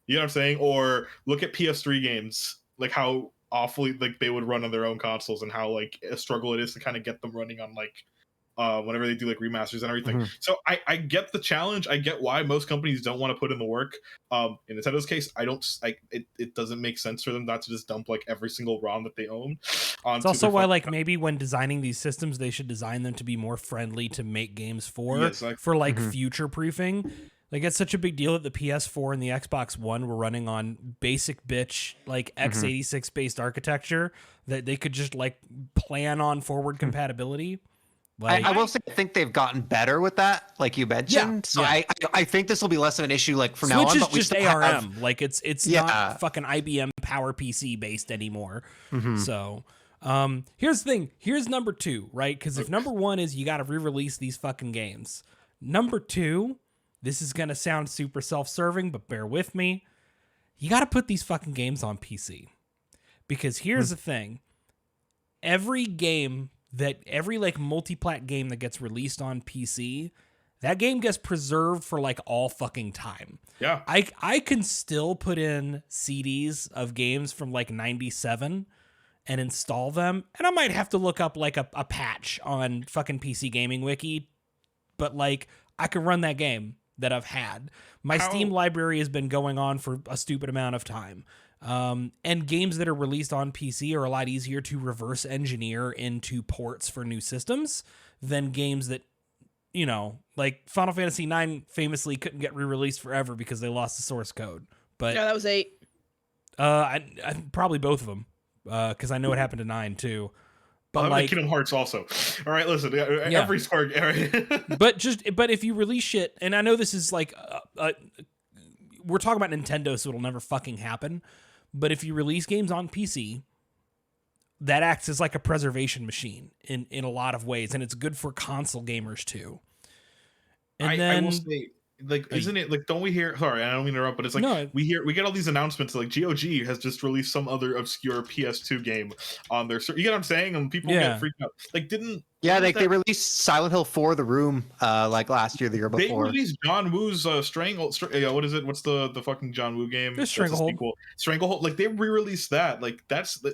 Speaker 3: You know what I'm saying? Or look at PS3 games, like how awfully like they would run on their own consoles, and how like a struggle it is to kind of get them running on like whenever they do like remasters and everything. So I get the challenge. I get why most companies don't want to put in the work. In Nintendo's case, it doesn't make sense for them not to just dump like every single ROM that they own.
Speaker 1: It's also why like maybe when designing these systems, they should design them to be more friendly to make games for like future proofing. Like it's such a big deal that the PS4 and the Xbox One were running on basic bitch like x86 based architecture that they could just like plan on forward compatibility. Like,
Speaker 2: I will say, I think they've gotten better with that, like you mentioned. So I think this will be less of an issue like from now on.
Speaker 1: Switch
Speaker 2: But
Speaker 1: is just ARM. Like it's not fucking IBM Power PC based anymore. So here's the thing. Here's number 2, right? Because if number 1 is you got to re-release these fucking games. Number 2, this is gonna sound super self-serving, but bear with me. You got to put these fucking games on PC. Because here's the thing. Every like multi-plat game that gets released on PC, that game gets preserved for like all fucking time.
Speaker 3: Yeah.
Speaker 1: I can still put in CDs of games from like 97 and install them. And I might have to look up like a patch on fucking PC Gaming Wiki, but like I can run that game that I've had. My Steam library has been going on for a stupid amount of time. And games that are released on PC are a lot easier to reverse engineer into ports for new systems than games that, you know, like Final Fantasy IX famously couldn't get re-released forever because they lost the source code. But
Speaker 4: yeah, that was 8.
Speaker 1: I probably both of them, because I know it happened to 9 too. But like
Speaker 3: Kingdom Hearts also. All right, listen, every Square. All right.
Speaker 1: but if you release shit, and I know this is like we're talking about Nintendo, so it'll never fucking happen. But if you release games on PC, that acts as like a preservation machine in a lot of ways, and it's good for console gamers too. And
Speaker 3: I will say, like, isn't it like? Don't we hear? Sorry, I don't mean to interrupt, but it's like we get all these announcements. Like GOG has just released some other obscure PS2 game on their. You get what I'm saying? And people get freaked out. Like, they
Speaker 2: released Silent Hill 4: The Room like last year, the year before.
Speaker 3: They released John Woo's what is it? What's the fucking John Woo game? Stranglehold. Like they re-released that. Like that's.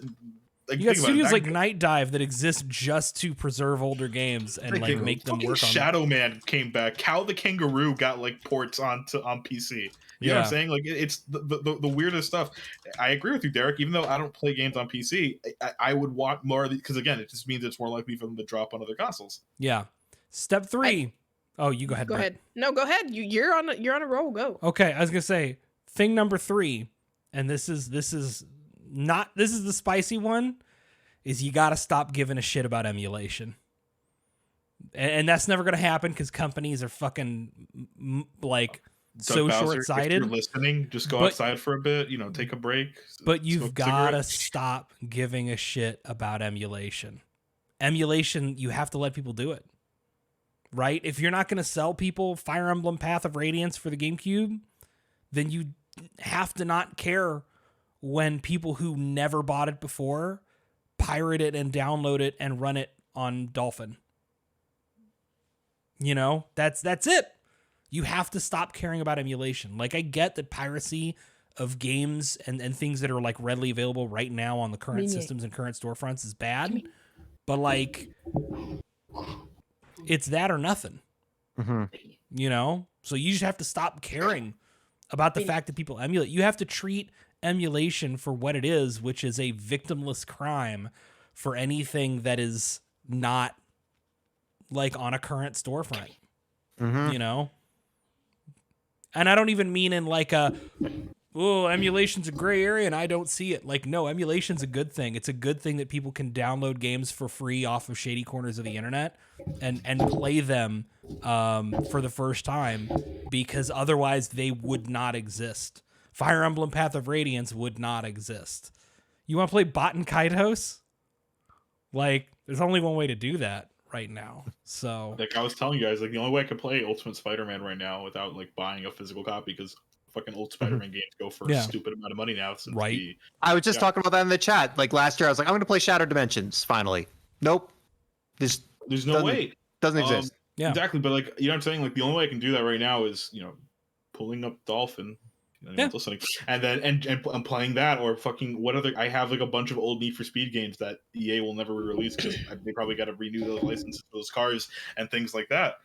Speaker 3: Like,
Speaker 1: you got studios like Night Dive that exist just to preserve older games and like make them work on
Speaker 3: Shadow Man came back. Cow the Kangaroo got like ports on PC. You know what I'm saying? Like it's the weirdest stuff. I agree with you, Derek. Even though I don't play games on PC, I would want more of these because again, it just means it's more likely for them to drop on other consoles.
Speaker 1: Yeah. Step 3. You go ahead.
Speaker 4: Go ahead. No, go ahead. You're on a roll. Go.
Speaker 1: Okay, I was gonna say thing number 3, and this is the spicy one, is you got to stop giving a shit about emulation. And that's never going to happen because companies are fucking like so short-sighted.
Speaker 3: If you're listening, just go outside for a bit, take a break.
Speaker 1: But you've got to stop giving a shit about emulation. Emulation, you have to let people do it. Right? If you're not going to sell people Fire Emblem Path of Radiance for the GameCube, then you have to not care when people who never bought it before pirate it and download it and run it on Dolphin. That's it. You have to stop caring about emulation. Like, I get that piracy of games and things that are like readily available right now on the current systems and current storefronts is bad, but like it's that or nothing. So you just have to stop caring about the fact that people emulate. You have to treat emulation for what it is, which is a victimless crime for anything that is not like on a current storefront. And I don't even mean in like emulation's a gray area and I don't see it. Like, no, emulation's a good thing. It's a good thing that people can download games for free off of shady corners of the internet and play them for the first time, because otherwise they would not exist. Fire Emblem Path of Radiance would not exist. You want to play Baten Kaitos? Like, there's only one way to do that right now. So,
Speaker 3: like I was telling you guys, like the only way I could play Ultimate Spider-Man right now without like buying a physical copy, because fucking old Spider-Man games go for a stupid amount of money now.
Speaker 2: I was just talking about that in the chat. Like last year, I was like, I'm going to play Shattered Dimensions finally. Nope. This
Speaker 3: There's no
Speaker 2: doesn't,
Speaker 3: way.
Speaker 2: doesn't exist.
Speaker 1: Yeah.
Speaker 3: Exactly, but like, you know what I'm saying? Like, the only way I can do that right now is, pulling up Dolphin.
Speaker 1: Yeah.
Speaker 3: Listening, and then and playing that, or fucking what other? I have like a bunch of old Need for Speed games that EA will never release because they probably got to renew those licenses for those cars and things like that.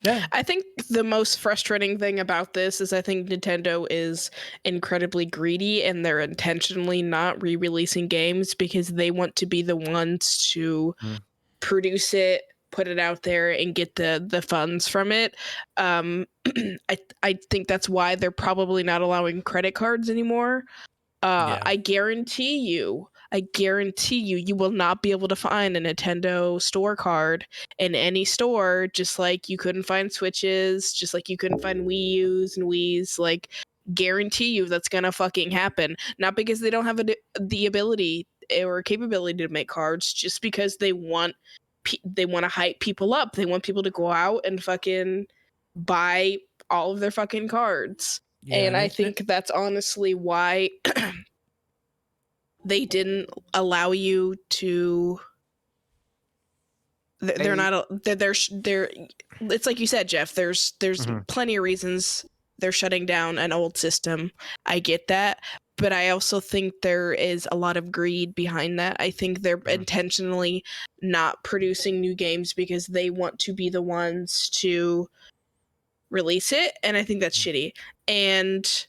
Speaker 1: Yeah.
Speaker 4: I think the most frustrating thing about this is I think Nintendo is incredibly greedy and they're intentionally not re-releasing games because they want to be the ones to produce it, put it out there, and get the funds from it. I think that's why they're probably not allowing credit cards anymore.
Speaker 1: Yeah.
Speaker 4: I guarantee you, you will not be able to find a Nintendo store card in any store, just like you couldn't find Switches, just like you couldn't find Wii U's and Wii's. Like, guarantee you that's gonna fucking happen. Not because they don't have the ability or capability to make cards, just because they want to hype people up. They want people to go out and fucking buy all of their fucking cards.
Speaker 1: Yeah,
Speaker 4: and I think that's honestly why they didn't allow you to. They're not. They're. It's like you said, Jeff. There's plenty of reasons they're shutting down an old system. I get that, but I also think there is a lot of greed behind that. I think they're intentionally not producing new games because they want to be the ones to release it, and I think that's shitty. And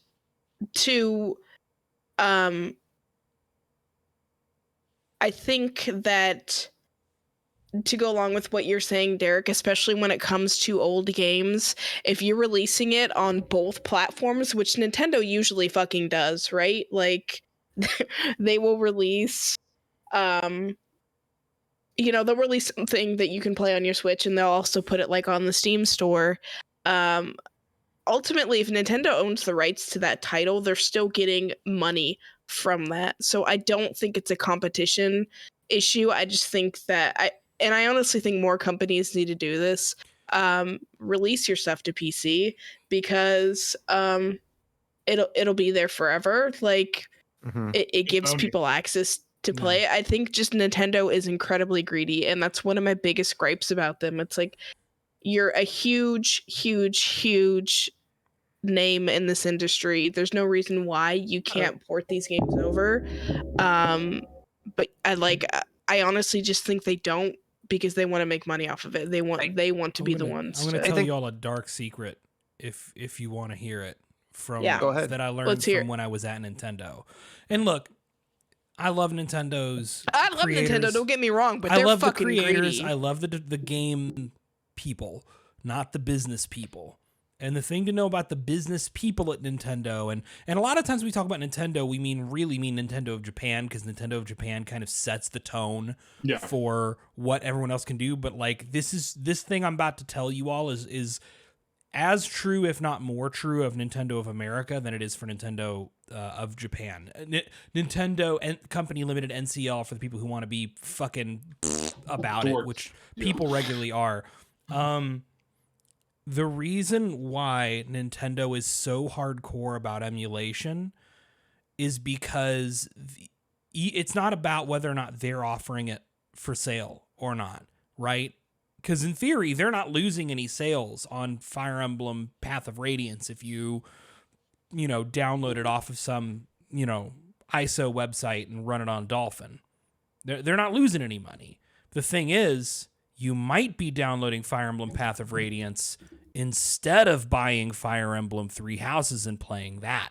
Speaker 4: to I think that to go along with what you're saying, Derek, especially when it comes to old games, if you're releasing it on both platforms, which Nintendo usually fucking does, right? Like, they will release they'll release something that you can play on your Switch, and they'll also put it like on the Steam store. Ultimately, if Nintendo owns the rights to that title, they're still getting money from that. So I don't think it's a competition issue. I just think that I honestly think more companies need to do this. Release your stuff to PC because it'll be there forever. Like, it gives people access to play. I think just Nintendo is incredibly greedy, and that's one of my biggest gripes about them. It's like, you're a huge name in this industry. There's no reason why you can't port these games over. But I honestly just think they don't, because they want to make money off of it. They want to be the ones.
Speaker 1: I'm going to tell you all a dark secret if you want to hear it from that I learned from when I was at Nintendo. And look, I love Nintendo's.
Speaker 4: I love Nintendo. Don't get me wrong, but they're fucking
Speaker 1: the creators.
Speaker 4: greedy.
Speaker 1: I love the game people, not the business people. And the thing to know about the business people at Nintendo, and a lot of times we talk about Nintendo, we really mean Nintendo of Japan, because Nintendo of Japan kind of sets the tone for what everyone else can do. But like, this thing I'm about to tell you all is as true, if not more true, of Nintendo of America than it is for Nintendo of Japan. Nintendo and Company Limited, NCL, for the people who want to be fucking about it, which people regularly are. The reason why Nintendo is so hardcore about emulation is because it's not about whether or not they're offering it for sale or not, right? Because in theory, they're not losing any sales on Fire Emblem Path of Radiance if you download it off of some, ISO website and run it on Dolphin. They're not losing any money. The thing is, you might be downloading Fire Emblem Path of Radiance instead of buying Fire Emblem Three Houses and playing that.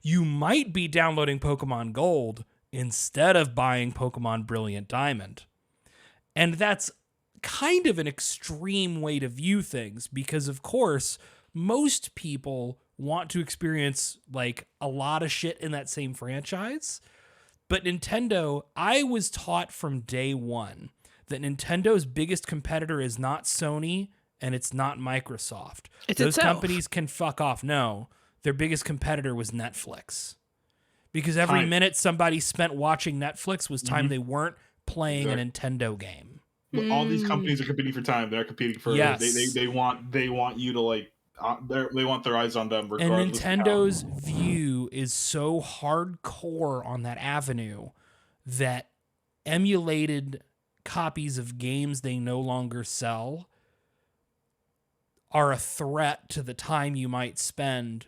Speaker 1: You might be downloading Pokemon Gold instead of buying Pokemon Brilliant Diamond. And that's kind of an extreme way to view things, because of course, most people want to experience like a lot of shit in that same franchise. But Nintendo, I was taught from day one that Nintendo's biggest competitor is not Sony and it's not Microsoft. Those companies can fuck off. No, their biggest competitor was Netflix. Because every minute somebody spent watching Netflix was time they weren't playing a Nintendo game.
Speaker 3: But all these companies are competing for time. They're competing for they want you to like they want their eyes on them regardless. And
Speaker 1: Nintendo's view is so hardcore on that avenue that emulated copies of games they no longer sell are a threat to the time you might spend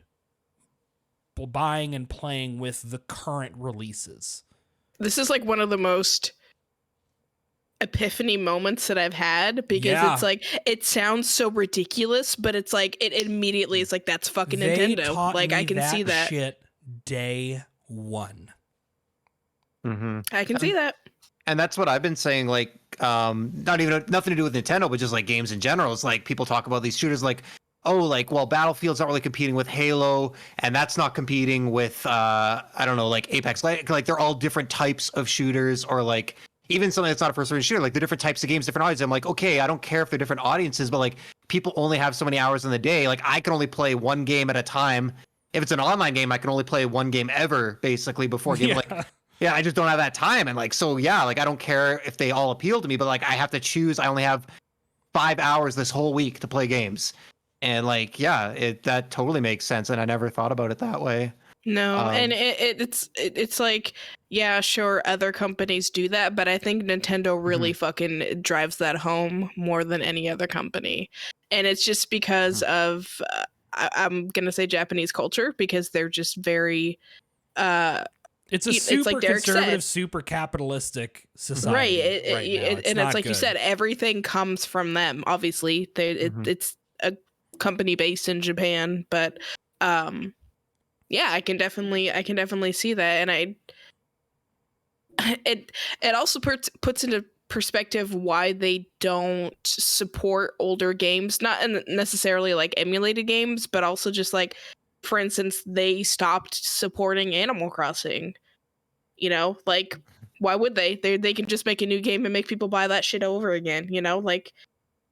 Speaker 1: buying and playing with the current releases.
Speaker 4: This is like one of the most epiphany moments that I've had, because it's like, it sounds so ridiculous, but it's like, it immediately is like, that's fucking Nintendo. Like, I can see that
Speaker 1: shit day one.
Speaker 4: I can see that.
Speaker 2: And that's what I've been saying, like, not even nothing to do with Nintendo, but just like games in general. It's like people talk about these shooters like, oh, like, well, Battlefield's not really competing with Halo, and that's not competing with, I don't know, like Apex. Like they're all different types of shooters, or like even something that's not a first-person shooter, like the different types of games, different audiences. I'm like, okay, I don't care if they're different audiences, but like people only have so many hours in the day. Like I can only play one game at a time. If it's an online game, I can only play one game ever, basically, before game. Like, yeah, I just don't have that time. And like, so yeah, like I don't care if they all appeal to me, but like I have to choose. I only have 5 hours this whole week to play games. And like, yeah, that totally makes sense. And I never thought about it that way.
Speaker 4: No, and it's like, yeah, sure, other companies do that, but I think Nintendo really fucking drives that home more than any other company. And it's just because of, I'm going to say Japanese culture, because they're just very...
Speaker 1: it's a super conservative, super capitalistic society. Right,
Speaker 4: and it's like good. You said, everything comes from them. Obviously, it's a company based in Japan, but yeah, I can definitely see that, and it also puts into perspective why they don't support older games, not necessarily like emulated games, but also just like, for instance, they stopped supporting Animal Crossing. You know, like, why would they? They can just make a new game and make people buy that shit over again. You know, like,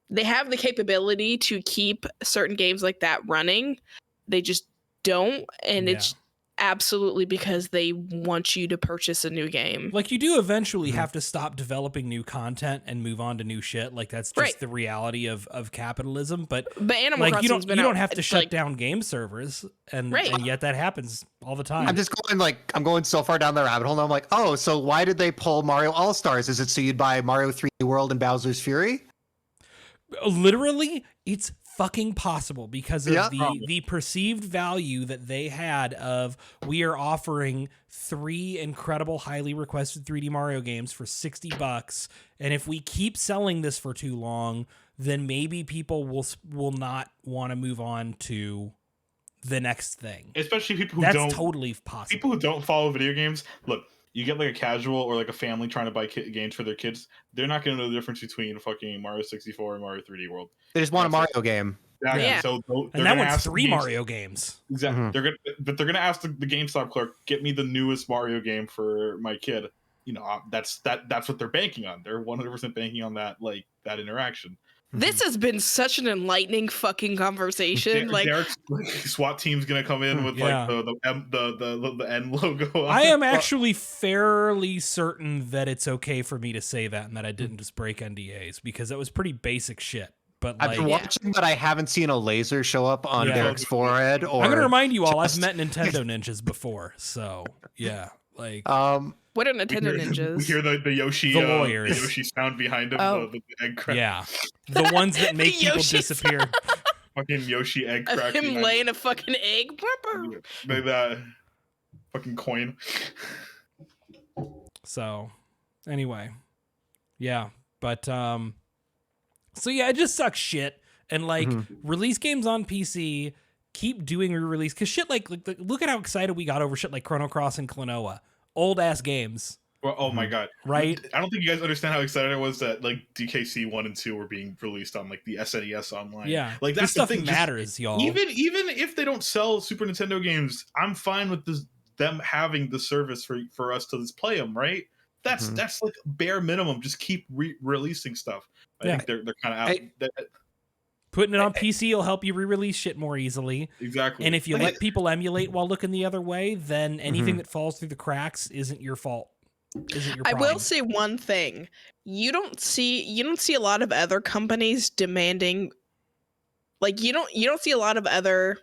Speaker 4: they have the capability to keep certain games like that running. They just don't, and it's absolutely because they want you to purchase a new game.
Speaker 1: Like, you do eventually have to stop developing new content and move on to new shit. Like, that's just the reality of capitalism. But
Speaker 4: Animal
Speaker 1: like, you don't have to shut
Speaker 4: like,
Speaker 1: down game servers, and yet that happens all the time.
Speaker 2: I'm going so far down the rabbit hole. And I'm like, oh, so why did they pull Mario All-Stars? Is it so you'd buy Mario 3D World and Bowser's Fury?
Speaker 1: Literally, it's fucking possible because of the perceived value that they had of, we are offering 3 incredible, highly requested 3D Mario games for $60, and if we keep selling this for too long, then maybe people will not want to move on to the next thing.
Speaker 3: Especially people who
Speaker 1: That's totally possible.
Speaker 3: People who don't follow video games. Look, you get like a casual or like a family trying to buy games for their kids. They're not going to know the difference between fucking Mario 64 and Mario 3D World.
Speaker 2: They just want a Mario game.
Speaker 3: Exactly.
Speaker 4: Yeah.
Speaker 3: So
Speaker 1: and that one's 3 Mario games.
Speaker 3: Exactly. They're gonna ask the GameStop clerk, get me the newest Mario game for my kid. You know, that's what they're banking on. They're 100% banking on that interaction.
Speaker 4: This has been such an enlightening fucking conversation.
Speaker 3: Derek's SWAT team's gonna come in with like the N logo.
Speaker 1: I am actually fairly certain that it's okay for me to say that, and that I didn't just break NDAs, because it was pretty basic shit. But
Speaker 2: I've been watching, but I haven't seen a laser show up on Derek's forehead. Or
Speaker 1: I'm gonna remind you all, I've met Nintendo ninjas before, so yeah, like
Speaker 4: what are Nintendo ninjas?
Speaker 3: We hear the Yoshi,
Speaker 1: the lawyers,
Speaker 3: the Yoshi sound behind him. The egg crack.
Speaker 1: Yeah, the ones that make people disappear.
Speaker 3: Fucking Yoshi egg crack.
Speaker 4: Him laying a fucking egg.
Speaker 3: That fucking coin.
Speaker 1: So, anyway, yeah, but so yeah, it just sucks shit. And like, release games on PC, keep doing re-release, because shit like look at how excited we got over shit like Chrono Cross and Klonoa, old ass games.
Speaker 3: Well, oh my god,
Speaker 1: right?
Speaker 3: I don't think you guys understand how excited I was that like DKC 1 and 2 were being released on like the SNES online.
Speaker 1: Yeah,
Speaker 3: like
Speaker 1: that's the thing. Matters, y'all.
Speaker 3: Even if they don't sell Super Nintendo games, I'm fine with them having the service for us to just play them. Right? That's like bare minimum. Just keep releasing stuff. I think they're kind of out.
Speaker 1: Putting it on PC will help you re-release shit more easily.
Speaker 3: Exactly.
Speaker 1: And if you let people emulate while looking the other way, then anything that falls through the cracks isn't your fault. Isn't your problem.
Speaker 4: I will say one thing. You don't see a lot of other companies demanding, like, you don't see a lot of other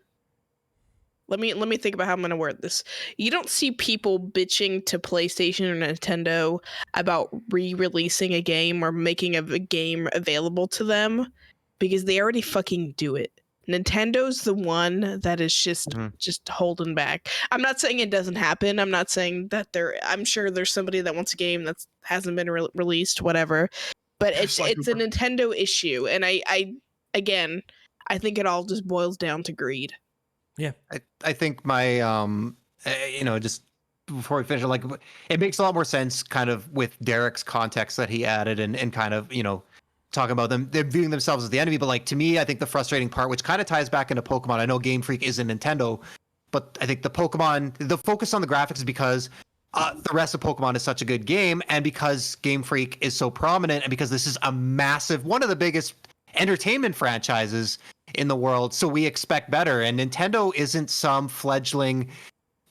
Speaker 4: let me think about how I'm gonna word this. You don't see people bitching to PlayStation or Nintendo about re-releasing a game or making a game available to them because they already fucking do it. Nintendo's the one that is just holding back. I'm not saying it doesn't happen. I'm not saying that I'm sure there's somebody that wants a game that hasn't been released, whatever. But it's a Nintendo issue, and I again, I think it all just boils down to greed.
Speaker 1: Yeah,
Speaker 2: I think my just before we finish, like it makes a lot more sense kind of with Derek's context that he added and kind of talking about they're viewing themselves as the enemy. But like to me, I think the frustrating part, which kind of ties back into Pokemon. I know Game Freak isn't Nintendo, but I think the focus on the graphics is because the rest of Pokemon is such a good game, and because Game Freak is so prominent, and because this is a massive, one of the biggest entertainment franchises in the world, so we expect better. And Nintendo isn't some fledgling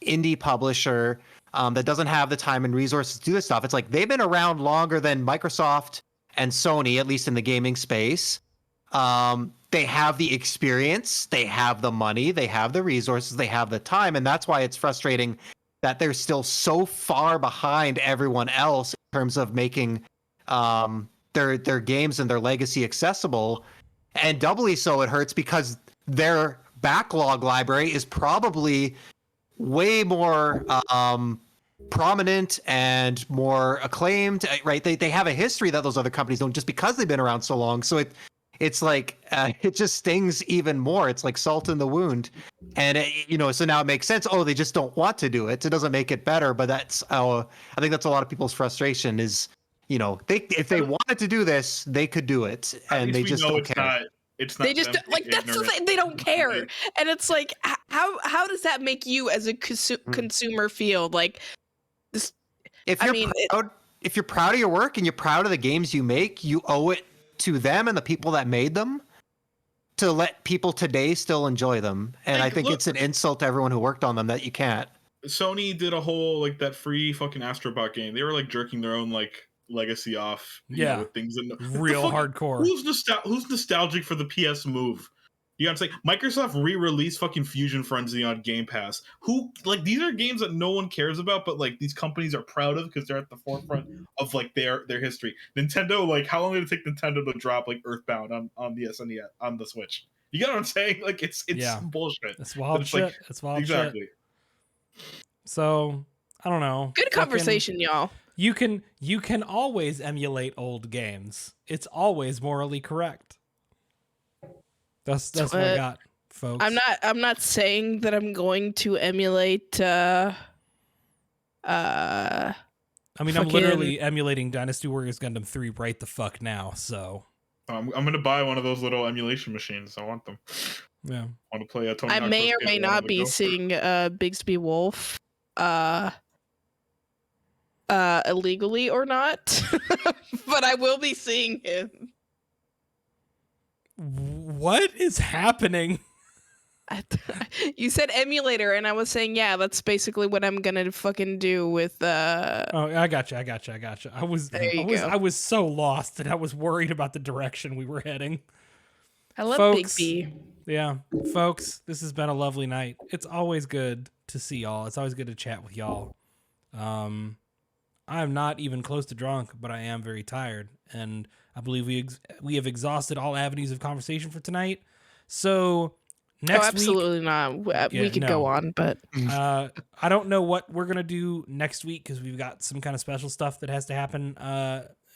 Speaker 2: indie publisher that doesn't have the time and resources to do this stuff. It's like they've been around longer than Microsoft and Sony, at least in the gaming space. They have the experience, they have the money, they have the resources, they have the time, and that's why it's frustrating that they're still so far behind everyone else in terms of making their games and their legacy accessible. And doubly so it hurts because their backlog library is probably way more prominent and more acclaimed, right? They have a history that those other companies don't, just because they've been around so long. So it's like it just stings even more. It's like salt in the wound. And so now it makes sense. Oh, they just don't want to do it. It doesn't make it better. But that's I think that's a lot of people's frustration is, if they wanted to do this, they could do it, and they just don't care.
Speaker 3: It's not.
Speaker 4: They just like that's the thing. They don't care, and it's like how does that make you as a consumer feel? Like this.
Speaker 2: If you're proud of your work and you're proud of the games you make, you owe it to them and the people that made them to let people today still enjoy them. And I think it's an insult to everyone who worked on them that you can't.
Speaker 3: Sony did a whole that free fucking Astrobot game. They were jerking their own legacy off. With things
Speaker 1: real hardcore.
Speaker 3: Who's nostalgic for the PS Move? You gotta say Microsoft re-released fucking Fusion Frenzy on Game Pass. These are games that no one cares about, but these companies are proud of because they're at the forefront of their history. Nintendo, how long did it take Nintendo to drop Earthbound on the SNES on the Switch? You get what I'm saying? It's bullshit.
Speaker 1: It's wild shit. It's wild shit. So I don't know.
Speaker 4: Good conversation, y'all.
Speaker 1: You can always emulate old games. It's always morally correct. That's what I got, folks.
Speaker 4: I'm not saying that I'm going to emulate
Speaker 1: I'm literally emulating Dynasty Warriors Gundam 3 right the fuck now, so
Speaker 3: I'm gonna buy one of those little emulation machines. I want them.
Speaker 1: Yeah.
Speaker 3: I want to play a Tony
Speaker 4: I
Speaker 3: Hawk
Speaker 4: may or
Speaker 3: Pro
Speaker 4: may
Speaker 3: Skater
Speaker 4: not be seeing Bigsby Wolf illegally or not. But I will be seeing him.
Speaker 1: What is happening?
Speaker 4: You said emulator, and I was saying, yeah, that's basically what I'm gonna fucking do with.
Speaker 1: Oh, I gotcha. I was so lost that I was worried about the direction we were heading.
Speaker 4: I love
Speaker 1: folks,
Speaker 4: Big B.
Speaker 1: Yeah, folks, this has been a lovely night. It's always good to see y'all. It's always good to chat with y'all. I'm not even close to drunk, but I am very tired, and I believe we have exhausted all avenues of conversation for tonight. So next
Speaker 4: absolutely
Speaker 1: week,
Speaker 4: not. We could go on, but
Speaker 1: I don't know what we're gonna do next week because we've got some kind of special stuff that has to happen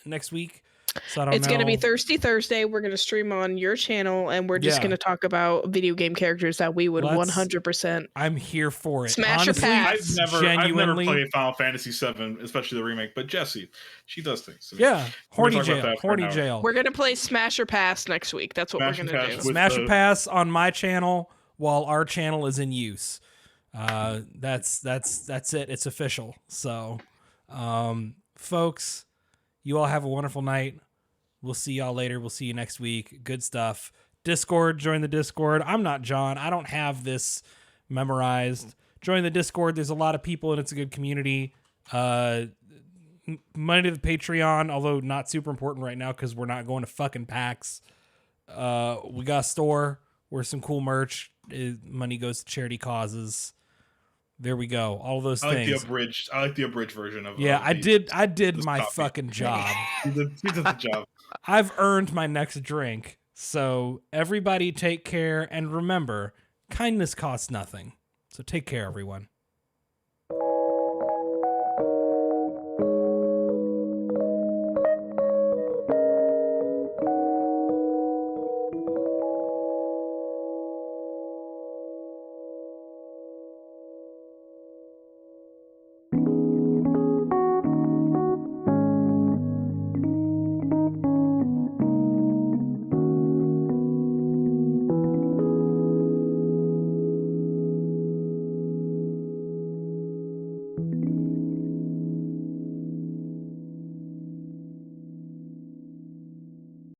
Speaker 1: next week. So I don't know.
Speaker 4: It's gonna be Thirsty Thursday. We're gonna stream on your channel, and we're just gonna talk about video game characters that we would 100%.
Speaker 1: I'm here for it.
Speaker 4: Smash or pass.
Speaker 3: I've never played Final Fantasy VII, especially the remake. But Jessie, she does things.
Speaker 1: Yeah, horny jail.
Speaker 4: We're gonna play Smash or Pass next week. That's what we're gonna do.
Speaker 1: Smash or Pass on my channel while our channel is in use. That's it. It's official. So, folks, you all have a wonderful night. We'll see y'all later. We'll see you next week. Good stuff. Discord, join the Discord. I'm not John. I don't have this memorized. Join the Discord. There's a lot of people and it's a good community. Money to the Patreon, although not super important right now because we're not going to fucking PAX. We got a store. wear some cool merch. Money goes to charity causes. There we go. All those
Speaker 3: I like
Speaker 1: things.
Speaker 3: the abridged. I like the abridged version of.
Speaker 1: Yeah,
Speaker 3: of
Speaker 1: I did
Speaker 3: this
Speaker 1: my
Speaker 3: copy.
Speaker 1: fucking job.
Speaker 3: He did the job.
Speaker 1: I've earned my next drink. So everybody take care, and remember, kindness costs nothing. So take care, everyone.